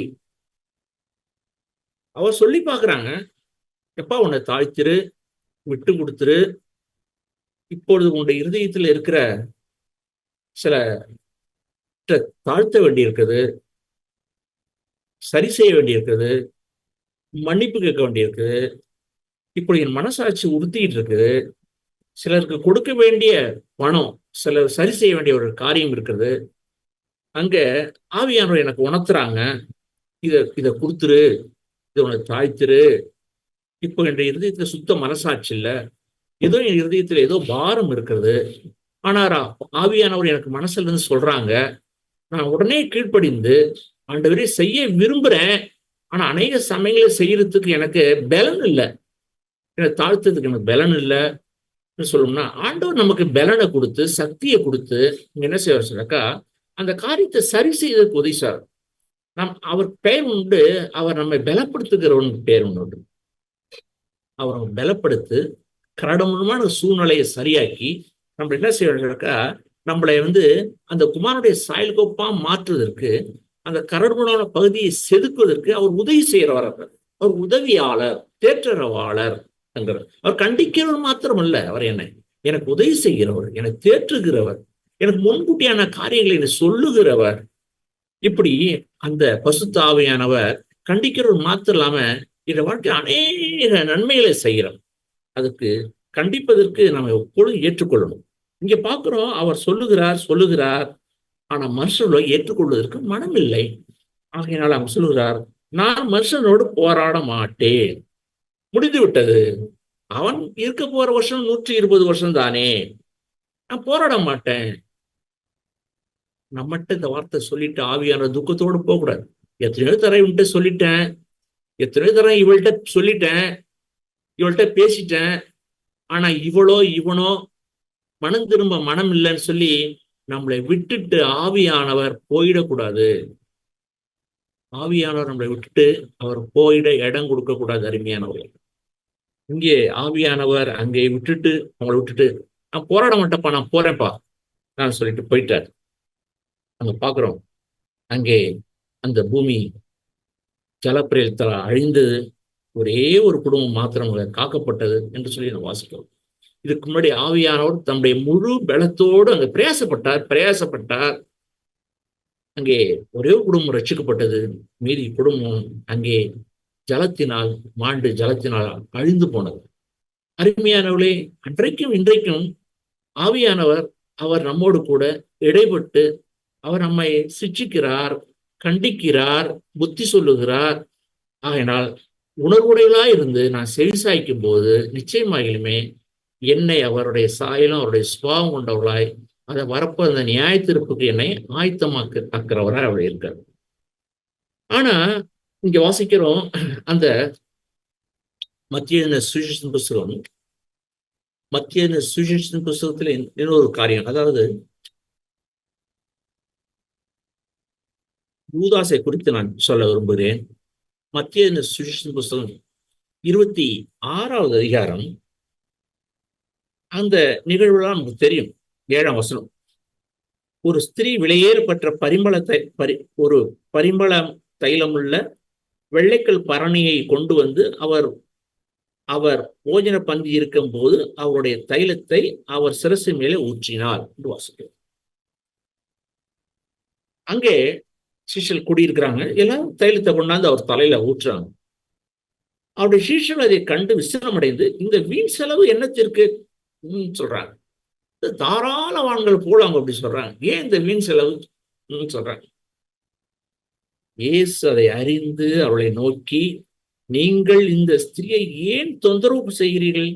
அவர் சொல்லி பாக்குறாங்க, எப்பா உன்னை தாழ்த்திரு, விட்டு கொடுத்துரு. இப்பொழுது உன்னுடைய இருதயத்தில் இருக்கிற சில தாழ்த்த வேண்டியிருக்குது, சரி செய்ய வேண்டியிருக்குது, மன்னிப்பு கேட்க வேண்டியிருக்குது. இப்படி என் மனசாட்சி உறுத்திட்டு இருக்குது. சிலருக்கு கொடுக்க வேண்டிய பணம், சிலர் சரி செய்ய வேண்டிய ஒரு காரியம் இருக்குது. அங்க ஆவியானவர் எனக்கு உணர்த்துறாங்க, இத கொடுத்துரு, இதை உனக்கு தாழ்த்திரு. இப்போ என் இருதயத்துல சுத்த மனசாட்சி இல்லை, ஏதோ என் இருதயத்துல ஏதோ பாரம் இருக்கிறது. ஆனா ஆவியானவர் எனக்கு மனசுல இருந்து சொல்றாங்க, நான் உடனே கீழ்ப்படிந்து ஆண்டவரே செய்ய விரும்புறேன். ஆனா அநேக சமயங்களை செய்யறதுக்கு எனக்கு பலன் இல்லை, எனக்கு தாழ்த்ததுக்கு எனக்கு பலன் இல்லை சொல்லணும்னா, ஆண்டவர் நமக்கு பலனை கொடுத்து சக்தியை கொடுத்து என்ன செய்வார் சொன்னாக்கா, அந்த காரியத்தை சரி செய்வதற்கு உதவி சார். அவர் பெயர் உண்டு, அவர் நம்மை பலப்படுத்துகிறவன் பெயர் உண்டு. அவர் பலப்படுத்து கரடமுமான சூழ்நிலையை சரியாக்கி நம்ம என்ன செய்வாருக்கா, நம்மளை அந்த குமாரனுடைய சாயல் கோப்பா மாற்றுவதற்கு, அந்த கரடுமுடான பகுதியை செதுக்குவதற்கு அவர் உதவி செய்கிறவர். அவர் உதவியாளர், தேற்றரவாளர் என்கிறார். அவர் கண்டிக்கிறவர் மாத்திரமல்ல, அவர் எனக்கு உதவி செய்கிறவர், எனக்கு தேற்றுகிறவர், எனக்கு முன்கூட்டியான காரியங்களை எனக்கு சொல்லுகிறவர். இப்படி அந்த பரிசுத்த ஆவியானவர் கண்டிக்கிறவர் மாத்திரம் இல்லாம இந்த வாழ்க்கை அநேக நன்மைகளை செய்கிறோம். அதுக்கு கண்டிப்பதற்கு நம்ம எப்பொழுதும் ஏற்றுக்கொள்ளணும். இங்க பாக்குறோம், அவர் சொல்லுகிறார், ஆனா மனுஷனோட ஏற்றுக்கொள்வதற்கு மனம் இல்லை. ஆகையினால் அவர் சொல்லுகிறார், நான் மனுஷனோடு போராட மாட்டேன், முடிந்து விட்டது. அவன் இருக்க போற வருஷம் 120 வருஷம் தானே, நான் போராட மாட்டேன். நம்மகிட்ட இந்த வார்த்தை சொல்லிட்டு ஆவியான துக்கத்தோடு போகக்கூடாது. எத்தனையோ தரம் இவன்கிட்ட சொல்லிட்டேன், எத்தனையோ தரம் இவள்கிட்ட சொல்லிட்டேன், இவள்கிட்ட பேசிட்டேன், ஆனா இவனோ மனம் திரும்ப மனம் இல்லைன்னு சொல்லி நம்மளை விட்டுட்டு ஆவியானவர் போயிடக்கூடாது. ஆவியானவர் நம்மளை விட்டுட்டு அவர் போயிட இடம் கொடுக்க கூடாது. அருமையானவர், இங்கே ஆவியானவர் அங்கே விட்டுட்டு அவங்களை விட்டுட்டு, நான் போராட மாட்டேன்ப்பா, நான் போறேன்ப்பா நான் சொல்லிட்டு போயிட்டார். அங்க பாக்குறோம், அங்கே அந்த பூமி ஜலப்பிரளயத்தால் அழிந்தது, ஒரே ஒரு குடும்பம் மாத்திரம் காக்கப்பட்டது என்று சொல்லி நான் வாசிக்கிறோம். இதுக்கு முன்னாடி ஆவியானவர் தம்முடைய முழு பலத்தோடு அங்கே பிரயாசப்பட்டார். அங்கே ஒரே குடும்பம் ரட்சிக்கப்பட்டது, மீதி குடும்பம் அங்கே ஜலத்தினால் அழிந்து போனது. அருமையானவர்களே, அன்றைக்கும் இன்றைக்கும் ஆவியானவர் அவர் நம்மோடு கூட இடைப்பட்டு அவர் நம்மை சிட்சிக்கிறார், கண்டிக்கிறார், புத்தி சொல்லுகிறார். ஆகையினால் உணர்வுடையலா இருந்து நான் செவிசாய்க்கும் போது நிச்சயமாகிலுமே என்னை அவருடைய சாயலும் அவருடைய சுபாவம் கொண்டவர்களாய் அதை வரப்போ அந்த நியாயத்திற்புக்கு என்னை ஆயத்தமாக்கிறவராய் அவர் இருக்கார். ஆனா இங்க வாசிக்கிறோம், அந்த மத்திய சுவிசேஷன் புஸ்தகத்துல இன்னொரு காரியம், அதாவது யூதாசை குறித்து நான் சொல்ல விரும்புகிறேன். மத்திய சுவிசேஷன் புஸ்தகம் 26வது அதிகாரம், அந்த நிகழ்வுலாம் நமக்கு தெரியும். 7ஆம் வசனம், ஒரு ஸ்திரீ விலையேறு பெற்ற ஒரு பரிமள தைலமுள்ள வெள்ளைக்கல் பரணியை கொண்டு வந்து அவர் அவர் போஜன பந்தி இருக்கும் போது அவருடைய தைலத்தை அவர் சிரசு மேலே ஊற்றினார் என்று வாசிக்கிறோம். அங்கே சிஷ்யர்கள் குடியிருக்கிறாங்க, எல்லாரும் தைலத்தை கொண்டாந்து அவர் தலையில ஊற்றுறாங்க. அவருடைய சிஷ்யர்கள் அதை கண்டு விசிரமடைந்து, இந்த வீண் செலவு என்னத்திற்கு சொல்றாங்க. தாராளவான்கள் போல அவங்க அப்படி சொல்றாங்க. ஏன் இந்த வீண் செலவு சொல்றாங்க. இயேசு அதை அறிந்து அவளை நோக்கி, நீங்கள் இந்த ஸ்திரியை ஏன் தொந்தரவு செய்கிறீர்கள்?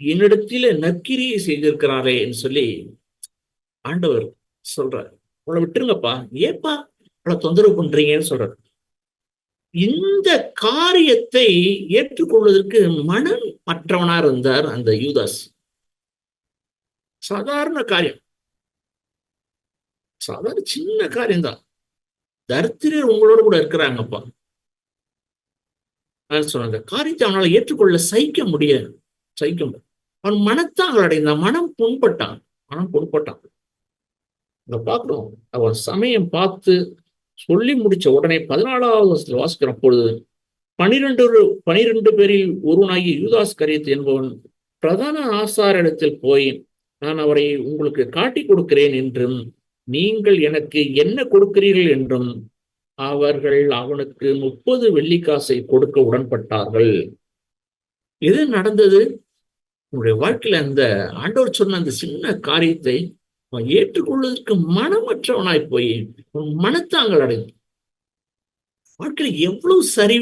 என்னிடத்தில நற்கிரியை செய்திருக்கிறாரே என்று சொல்லி ஆண்டவர் சொல்றார். அவளை விட்டுருங்கப்பா, ஏப்பா அவளை தொந்தரவு பண்றீங்கன்னு சொல்றாரு. இந்த காரியத்தை ஏற்றுக்கொள்வதற்கு மனம் மற்றவனா இருந்தார் அந்த யூதாஸ். சாதாரண காரியம், சாதாரண சின்ன காரியம்தான். தரித்திரர் உங்களோட கூட இருக்கிறாங்கப்பா சொன்ன அந்த காரியத்தை அவனால ஏற்றுக்கொள்ள சகிக்க முடியாது. அவன் மனத்தாங்கள் அடைந்தான், மனம் புண்பட்டான். இதை பார்க்கிறோம். அவன் சமயம் பார்த்து சொல்லி முடிச்ச உடனே 14வது வாசிக்கிற பொழுது 12 பேரில் ஒருவனாகி யூதாஸ் கரியத் என்பவன் பிரதான ஆசாரிடத்தில் போய், நான் அவரை உங்களுக்கு காட்டி கொடுக்கிறேன் என்றும் நீங்கள் எனக்கு என்ன கொடுக்கிறீர்கள் என்றும் அவர்கள் அவனுக்கு 30 வெள்ளிக்காசை கொடுக்க உடன்பட்டார்கள். எது நடந்தது? உன்னுடைய வாழ்க்கையில அந்த ஆண்டவர் சொன்ன அந்த சின்ன காரியத்தை அவன் ஏற்றுக்கொள்வதற்கு மனமற்றவனாய் போய் மனத்தாங்கள் அடைந்து வாழ்க்கையில எவ்வளவு சரி.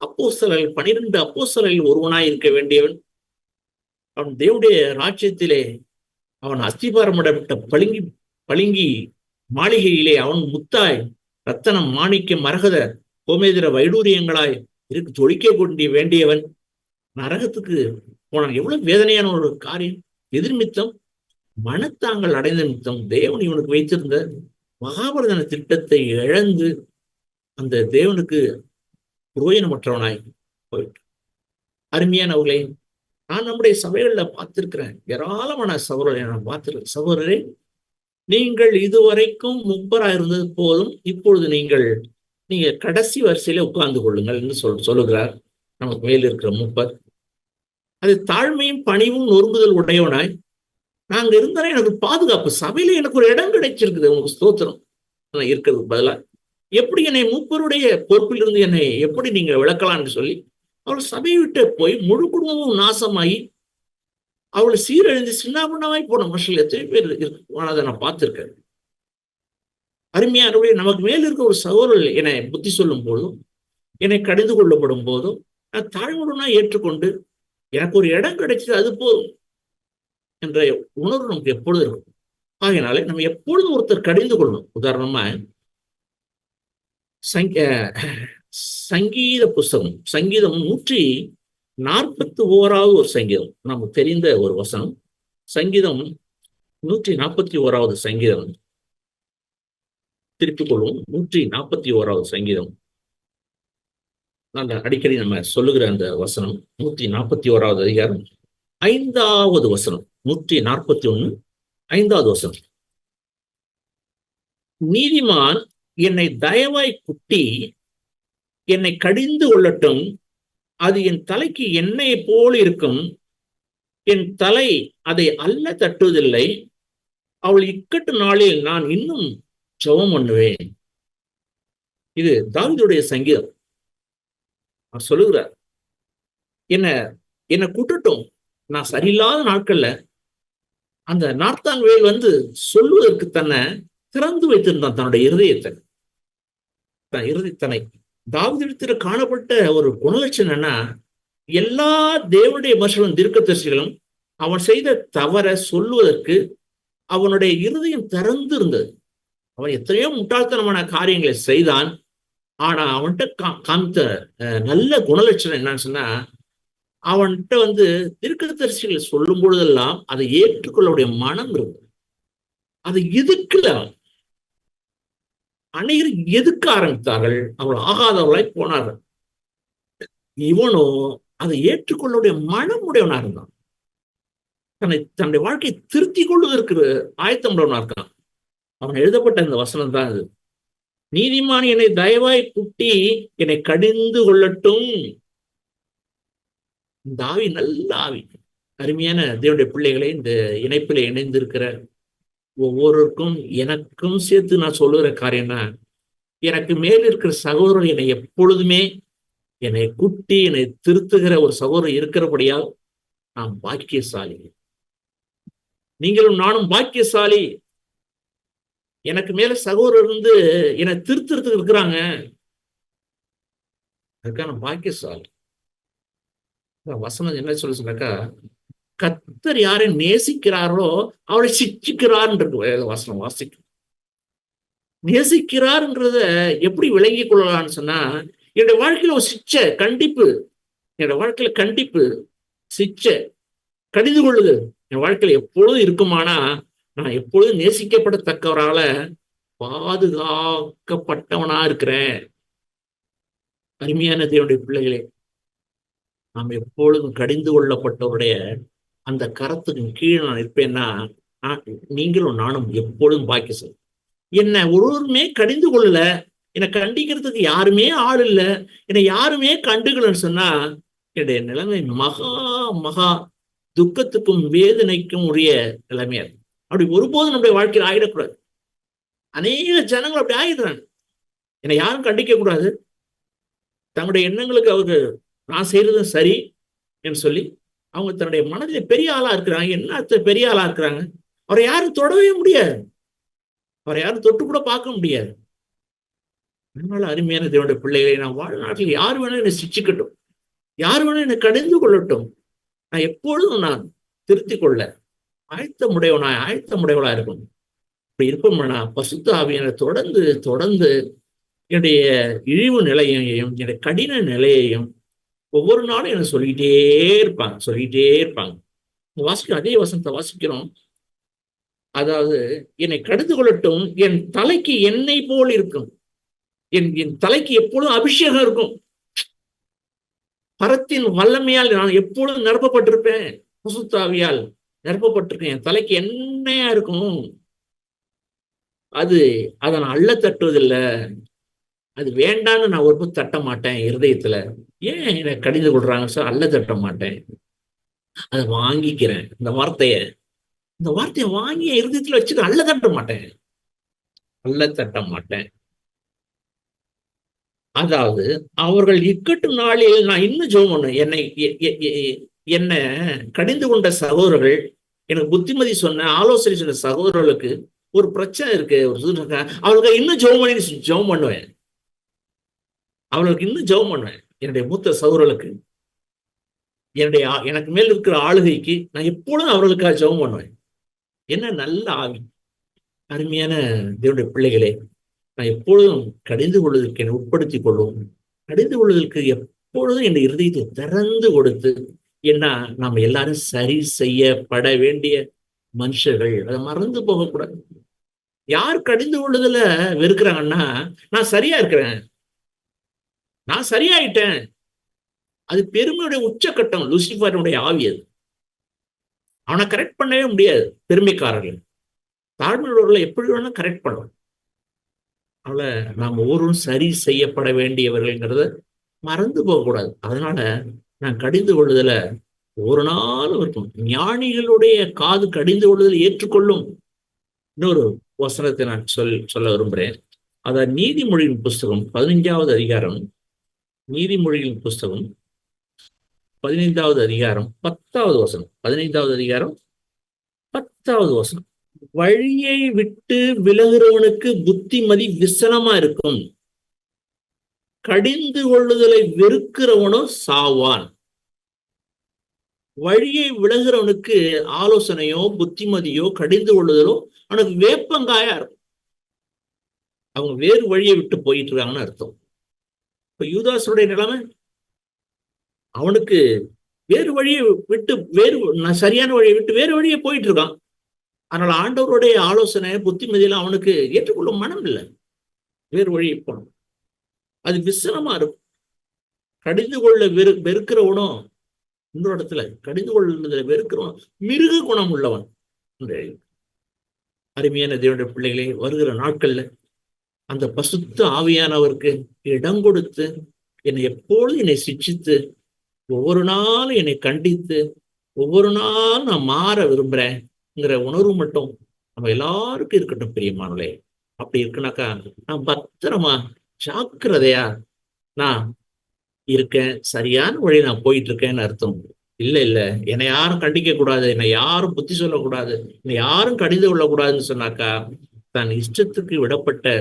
அப்போஸ்தலர்கள் 12 அப்போஸ்தலர்கள் ஒருவனாய் இருக்க வேண்டியவன். அவன் தேவனுடைய ராஜ்யத்திலே அவன் அஸ்திபாரமிடப்பட்ட பளிங்கி மாளிகையிலே அவன் முத்தாய் ரத்தனம் மாணிக்க மரகத கோமேதிர வைடூரியங்களாய் ஜொலிக்க கொண்டு வேண்டியவன் நரகத்துக்கு போனான். எவ்வளவு வேதனையான ஒரு காரியம். எதிர்மித்தம் மனத்தாங்கள் அடைந்த நிமித்தம் தேவன் இவனுக்கு வைத்திருந்த மகாபாரதன திட்டத்தை இழந்து அந்த தேவனுக்கு புரோஜனமற்றவனாய் போயிட்டு. அருமையானவர்களே, நான் நம்முடைய சபைகள்ல பார்த்திருக்கிறேன், ஏராளமான சகோதரரை நான் பார்த்திருக்கேன். சகோதரரே, நீங்கள் இதுவரைக்கும் 30 இருந்தது போதும், இப்பொழுது நீங்க கடைசி வரிசையில உட்கார்ந்து கொள்ளுங்கள் என்று சொல்லுகிறார் நமக்கு மேல் இருக்கிற 30. அது தாழ்மையும் பணிவும் நொறுங்குதல் உடையவனாய் நாங்க இருந்தாலும் எனக்கு பாதுகாப்பு, சபையில எனக்கு ஒரு இடம் கிடைச்சிருக்குது, உங்களுக்கு ஸ்தோத்திரம் இருக்கிறது பதிலா எப்படி என்னை மூப்பருடைய பொறுப்பில் இருந்து என்னை எப்படி நீங்க விளக்கலாம்னு சொல்லி அவள் சபையை விட்டு போய் முழு குடும்பமும் நாசமாயி அவளை சீரழிந்து சின்னாபண்ணமாய் போன மனுஷர்கள் எத்தனை பேர் அதை நான் பார்த்திருக்கேன். அருமையானவர்களே, நமக்கு மேல் இருக்க ஒரு சகோதரர்கள் என்னை புத்தி சொல்லும் போதும் என்னை கடிந்து கொள்ளப்படும் போதும் நான் தாழ்வுடனா ஏற்றுக்கொண்டு எனக்கு ஒரு இடம் கிடைச்சது, அது போதும் என்ற உணர்வு நமக்கு எப்பொழுது இருக்கும். ஆகையினாலே நம்ம எப்பொழுதும் ஒருத்தர் கடிந்து கொள்ளணும். உதாரணமா சங்கீத புஸ்தகம், சங்கீதம் 141வது ஒரு சங்கீதம், நமக்கு தெரிந்த ஒரு வசனம். சங்கீதம் 141வது சங்கீதம், திருப்பிக் கொள்வோம். 141வது சங்கீதம், அடிக்கடி நம்ம சொல்லுகிற அந்த வசனம். 141வது அதிகாரம் 5வது வசனம். 141 5வது வசனம். நீதிமான் என்னை தயவாய் குட்டி என்னை கடிந்து கொள்ளட்டும், அது என் தலைக்கு எண்ணெயை போல் இருக்கும், என் தலை அதை அல்ல தட்டுவதில்லை, அவள் இக்கட்டு நாளில் நான் இன்னும் ஜெபம் பண்ணுவேன். இது தாவீதுடைய சங்கீதம். அவர் சொல்லுகிறார், என்ன கூட்டட்டும், நான் சரியில்லாத நாட்கள்ல அந்த நார்த்தாங்வேல் வந்து சொல்லுவதற்கு தன்னை திறந்து வைத்திருந்தான், தன்னுடைய இருதயத்தை. தன்னை தாவீதிடத்தில் காணப்பட்ட ஒரு குணலட்சணம் என்னன்னா, எல்லா தேவனுடைய மனுஷர்களும் தீர்க்கதரிசிகளும் அவன் செய்த தவற சொல்லுவதற்கு அவனுடைய இருதயம் திறந்து இருந்தது. அவன் எத்தனையோ முட்டாள்தனமான காரியங்களை செய்தான். ஆனா அவன்கிட்ட காமித்த நல்ல குணலட்சணம் என்னன்னு சொன்னா, அவன்கிட்ட வந்து தீர்க்கதரிசிகள் சொல்லும் பொழுதெல்லாம் அதை ஏற்றுக்கொள்ளக்கூடிய மனம் இருக்கு. அதை எதுக்கல, அனைவரும் எதுக்க ஆரம்பித்தார்கள், அவள் ஆகாதவளாய் போனார்கள். இவனோ அதை ஏற்றுக்கொள்ளுடைய மனம் உடையவனா இருந்தான். தன்னுடைய வாழ்க்கையை திருத்திக் கொள்வதற்கு ஆயத்தம் உடையவனா இருக்கான். அவன் எழுதப்பட்ட அந்த வசனம் தான் அது. நீதிமான் என்னை தயவாய் குட்டி என்னை கடிந்து கொள்ளட்டும். இந்த ஆவி நல்ல ஆவி. அருமையான தேவனுடைய பிள்ளைகளை, இந்த இணைப்பில் இணைந்திருக்கிற ஒவ்வொருவருக்கும் எனக்கும் சேர்த்து நான் சொல்லுகிற காரியம்னா, எனக்கு மேல் இருக்கிற சகோதரர் என்னை எப்பொழுதுமே என்னை குட்டி என்னை திருத்துகிற ஒரு சகோதரர் இருக்கிறபடியால் நான் பாக்கியசாலி. நீங்களும் நானும் பாக்கியசாலி. எனக்கு மேல சகோதரர் இருந்து என்னை திருத்துறதுக்கு இருக்கிறாங்க. அதுக்கான பாக்கியசாலி. வசனம் என்ன சொல்ல சொன்னாக்கா, கர்த்தர் யாரை நேசிக்கிறாரோ அவரை சிக்ஷிக்கிறார்ன்றது வசனம் வாசிக்கும். நேசிக்கிறார்ன்றத எப்படி விளங்கிக் கொள்ளலாம்னு சொன்னா, என்னுடைய வாழ்க்கையில ஒரு சிச்சை, கண்டிப்பு, என்னோட வாழ்க்கையில கண்டிப்பு, சிச்சை, கடிந்து கொள்ளுதல் என் வாழ்க்கையில எப்பொழுதும் இருக்குமானா, நான் எப்பொழுதும் நேசிக்கப்படத்தக்கவரால பாதுகாக்கப்பட்டவனா இருக்கிறேன். அருமையான தேவனுடைய பிள்ளைகளே, நாம் எப்பொழுதும் கடிந்து கொள்ளப்பட்டவருடைய அந்த கரத்துக்கு கீழே நான் இருப்பேன்னா, நீங்களும் நானும் எப்பொழுதும் பாக்கியம். என்னை ஒருவருமே கடிந்து கொள்ளல, என்னை கண்டிக்கிறதுக்கு யாருமே ஆள் இல்லை, என்னை யாருமே கண்டுக்கலன்னு சொன்னா என்னுடைய நிலைமை மகா மகா துக்கத்துக்கும் வேதனைக்கும் உரிய நிலைமையா இருக்கு. அப்படி ஒருபோதும் நம்முடைய வாழ்க்கையில் ஆயிடக்கூடாது. அநேக ஜனங்கள் அப்படி ஆயிடுறாங்க. என்னை யாரும் கண்டிக்க கூடாது, தங்களுடைய எண்ணங்களுக்கு அவங்க நான் செய்யறது சரி என்று சொல்லி அவங்க தன்னுடைய மனதில் பெரிய ஆளா இருக்கிறாங்க. என்ன பெரிய ஆளா இருக்கிறாங்க? அவரை யாரும் தொடவே முடியாது, அவரை யாரும் தொட்டு கூட பார்க்க முடியாது. அதனால அருமையான தேவனுடைய பிள்ளைகளை, நான் வாழ்நாட்டில் யார் வேணாலும் என்னை சிச்சிக்கட்டும், யார் வேணாலும் என்னை கடிந்து கொள்ளட்டும், நான் எப்பொழுதும் நான் திருத்திக் கொள்ள ஆயத்தமுடையவளா இருக்கணும். இப்படி இருப்போம்னா பசுத்த ஆவியான தொடர்ந்து தொடர்ந்து என்னுடைய இழிவு நிலையையும் என்னுடைய கடின நிலையையும் ஒவ்வொரு நாளும் என்ன சொல்லிக்கிட்டே இருப்பாங்க. வாசிக்கிறோம், அதே வசனத்தை வாசிக்கிறோம். அதாவது, என்னை கடிந்து கொள்ளட்டும், என் தலைக்கு எண்ணெய் போல் இருக்கும், என் தலைக்கு எப்பொழுதும் அபிஷேகம் இருக்கும், பரத்தின் வல்லமையால் நான் எப்பொழுதும் நிரப்பப்பட்டிருப்பேன், பசுத்தாவியால் நிரப்பப்பட்டிருக்கேன், என் தலைக்கு எண்ணெயா இருக்கும். அதை நான் அள்ள தட்டுவதில்லை, அது வேண்டான்னு நான் ஒரு தட்ட மாட்டேன் இருதயத்துல. ஏன் என்னை கடிந்து கொள்றாங்க சார்? அள்ள தட்ட மாட்டேன், அதை வாங்கிக்கிறேன். இந்த வார்த்தையை வாங்கி இருதயத்துல வச்சுக்க, அள்ள தட்ட மாட்டேன். அதாவது, அவர்கள் இக்கட்டும் நாளில் நான் இன்னும் ஜெபம் பண்ணுவேன். என்ன கடிந்து கொண்ட சகோதரர்கள், எனக்கு புத்திமதி சொன்ன ஆலோசனை சொன்ன சகோதரர்களுக்கு ஒரு பிரச்சனை இருக்கு, அவர்களுக்கு இன்னும் ஜெபம் பண்ணுவேன். அவர்களுக்கு இன்னும் ஜெபம் பண்ணுவேன். என்னுடைய மூத்த சகோதரர்களுக்கு, எனக்கு மேல் இருக்கிற ஆளுகைக்கு நான் எப்பொழுதும் அவர்களுக்காக ஜெபம் பண்ணுவேன். என்ன நல்ல ஆவி! அருமையான தேவனுடைய பிள்ளைகளே, நான் எப்பொழுதும் கடிந்து கொள்வதற்கு என்னை உட்படுத்திக் கொள்வோம். கடிந்து கொள்வதற்கு எப்பொழுதும் என் இருதயத்தை திறந்து கொடுத்து, ஏன்னா நம்ம எல்லாரும் சரி செய்யப்பட வேண்டிய மனுஷர்கள், அதை மறந்து போகக்கூடாது. யார் கடிந்து கொள்ளுதல வெறுக்கிறாங்கன்னா, நான் சரியா இருக்கிறேன், நான் சரியாயிட்டேன், அது பெருமையுடைய உச்சக்கட்டம். லூசிஃபருடைய ஆவி அது. அவனை கரெக்ட் பண்ணவே முடியாது. பெருமைக்காரர்கள், தாழ்மையுள்ளவர்களை எப்படி வேணா கரெக்ட் பண்ணுவான். அவளை நாம் ஒவ்வொருவரும் சரி செய்யப்பட வேண்டியவர்கள்ங்கிறத மறந்து போகக்கூடாது. அதனால நான் கடிந்து கொள்ளுதல ஒரு நாளும் இருக்கும். ஞானிகளுடைய காது கடிந்து கொள்ளுதல் ஏற்றுக்கொள்ளும். இன்னொரு வசனத்தை நான் சொல்ல விரும்புகிறேன். அதாவது, நீதிமொழியின் புஸ்தகம் 15வது அதிகாரம், நீதிமொழியின் புஸ்தகம் 15வது அதிகாரம் 10வது வசனம். 15வது அதிகாரம் 10வது வசனம். வழியை விட்டு விலகுறவனுக்கு புத்திமதி விசனமா இருக்கும், கடிந்து கொள்ளுதலை வெறுக்கிறவனோ சாவான். வழியை விலகுறவனுக்கு ஆலோசனையோ புத்திமதியோ கடிந்து கொள்ளுதலோ அவனுக்கு வேப்பங்காயா இருக்கும். அவங்க வேறு வழியை விட்டு போயிட்டு இருக்காங்கன்னு அர்த்தம். இப்ப யூதாசுடைய நிலைமை, அவனுக்கு வேறு வழியை விட்டு சரியான வழியை விட்டு வேறு வழியை போயிட்டு இருக்கான். அதனால ஆண்டவருடைய ஆலோசனை புத்திமதியெல்லாம் அவனுக்கு ஏற்றுக்கொள்ள மனம் இல்லை, வேறு வழியை போனோம். அது விசனமா இருக்கும். கடிந்து கொள்ள வெறுக்கிறவனும், இன்னொரு இடத்துல கடிந்து கொள்ளுதல வெறுக்கிறவன் மிருக குணம் உள்ளவன். அருமையான தேவனுடைய பிள்ளைகளே, வருகிற நாட்கள்ல அந்த பசுத்த ஆவியானவருக்கு இடம் கொடுத்து என்னை சிட்சித்து ஒவ்வொரு நாளும் என்னை கண்டித்து ஒவ்வொரு நாளும் நான் மாற விரும்புறேங்கிற உணர்வு மட்டும் நம்ம எல்லாருக்கும் இருக்கட்டும் பிரியமானவர்களே. அப்படி இருக்குனாக்கா நான் பத்திரமா ஜாக்கிரதையா நான் இருக்கேன், சரியான வழி நான் போயிட்டு இருக்கேன்னு அர்த்தம். இல்ல இல்ல, என்னை யாரும் கண்டிக்க கூடாது, என்னை யாரும் புத்தி சொல்லக்கூடாது, என்னை யாரும் கடிந்து கொள்ளக்கூடாதுன்னு சொன்னாக்கா தன் இஷ்டத்துக்கு விடப்பட்ட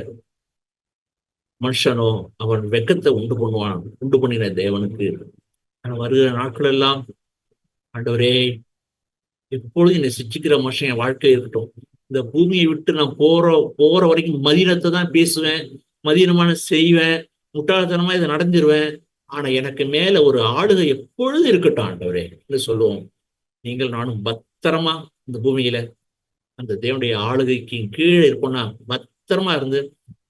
மனுஷனோ அவன் வெக்கத்தை உண்டு பண்ணின தேவனுக்கு. வருகிற நாட்கள் எல்லாம் ஆண்டவரே, எப்பொழுதும் என்னை சிச்சிக்கிற மனுஷன் என் வாழ்க்கை இருக்கட்டும். இந்த பூமியை விட்டு நான் போற வரைக்கும் மதீனத்தை தான் பேசுவேன், மதீனமான செய்வேன், முட்டாள்தனமா இதை நடந்துருவேன். ஆனா எனக்கு மேல ஒரு ஆளுகை எப்பொழுதும் இருக்கட்டும் ஆண்டவரே என்று சொல்லுவோம். நீங்கள் நானும் பத்திரமா இந்த பூமியில அந்த தேவனுடைய ஆளுகைக்கு கீழே இருப்போம்னா பத்திரமா இருந்து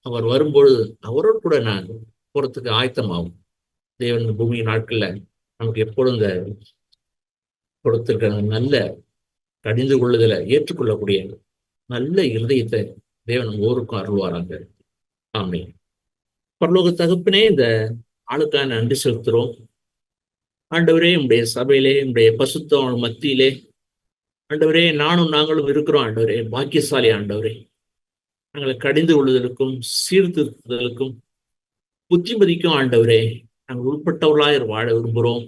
அவர் வரும்பொழுது அவரோடு கூட நான் போறதுக்கு ஆயத்தமாகும். தேவன் இந்த பூமி நாட்கள்ல நமக்கு எப்பொழுதும் இந்த கொடுத்திருக்கிற நல்ல கடிந்து கொள்ளுதலை ஏற்றுக்கொள்ளக்கூடிய நல்ல இருதயத்தை தேவன் நம்ம ஊருக்கும் அருள்வாராங்க. ஆமென். பரலோக தகப்பனே, இந்த ஆளுக்காக நன்றி செலுத்துறோம். ஆண்டவரே, உடைய சபையிலே உடைய பசுத்த மத்தியிலே ஆண்டவரே நாங்களும் இருக்கிறோம். ஆண்டவரே பாக்கியசாலி ஆண்டவரே, நாங்களை கடிந்து கொள்ளுதலுக்கும் சீர்திருத்துதலுக்கும் புத்திமதிக்கும் ஆண்டவரே நாங்கள் உட்பட்டவர்களாய் வாழ விரும்புகிறோம்.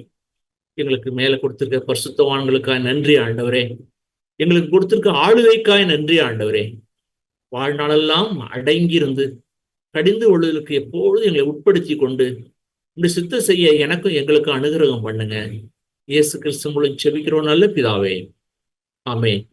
எங்களுக்கு மேல கொடுத்திருக்க பரிசுத்தவான்களுக்காக நன்றி ஆண்டவரே. எங்களுக்கு கொடுத்திருக்க ஆளுகைக்காய் நன்றி ஆண்டவரே. வாழ்நாளெல்லாம் அடங்கியிருந்து கடிந்து கொள்வதற்கு எப்பொழுதும் எங்களை உட்படுத்தி கொண்டு இந்த சித்த செய்ய எனக்கும் எங்களுக்கும் அனுகிரகம் பண்ணுங்க. இயேசு கிறிஸ்து மூலம் செபிக்கிறோம் நல்ல பிதாவே. ஆமென்.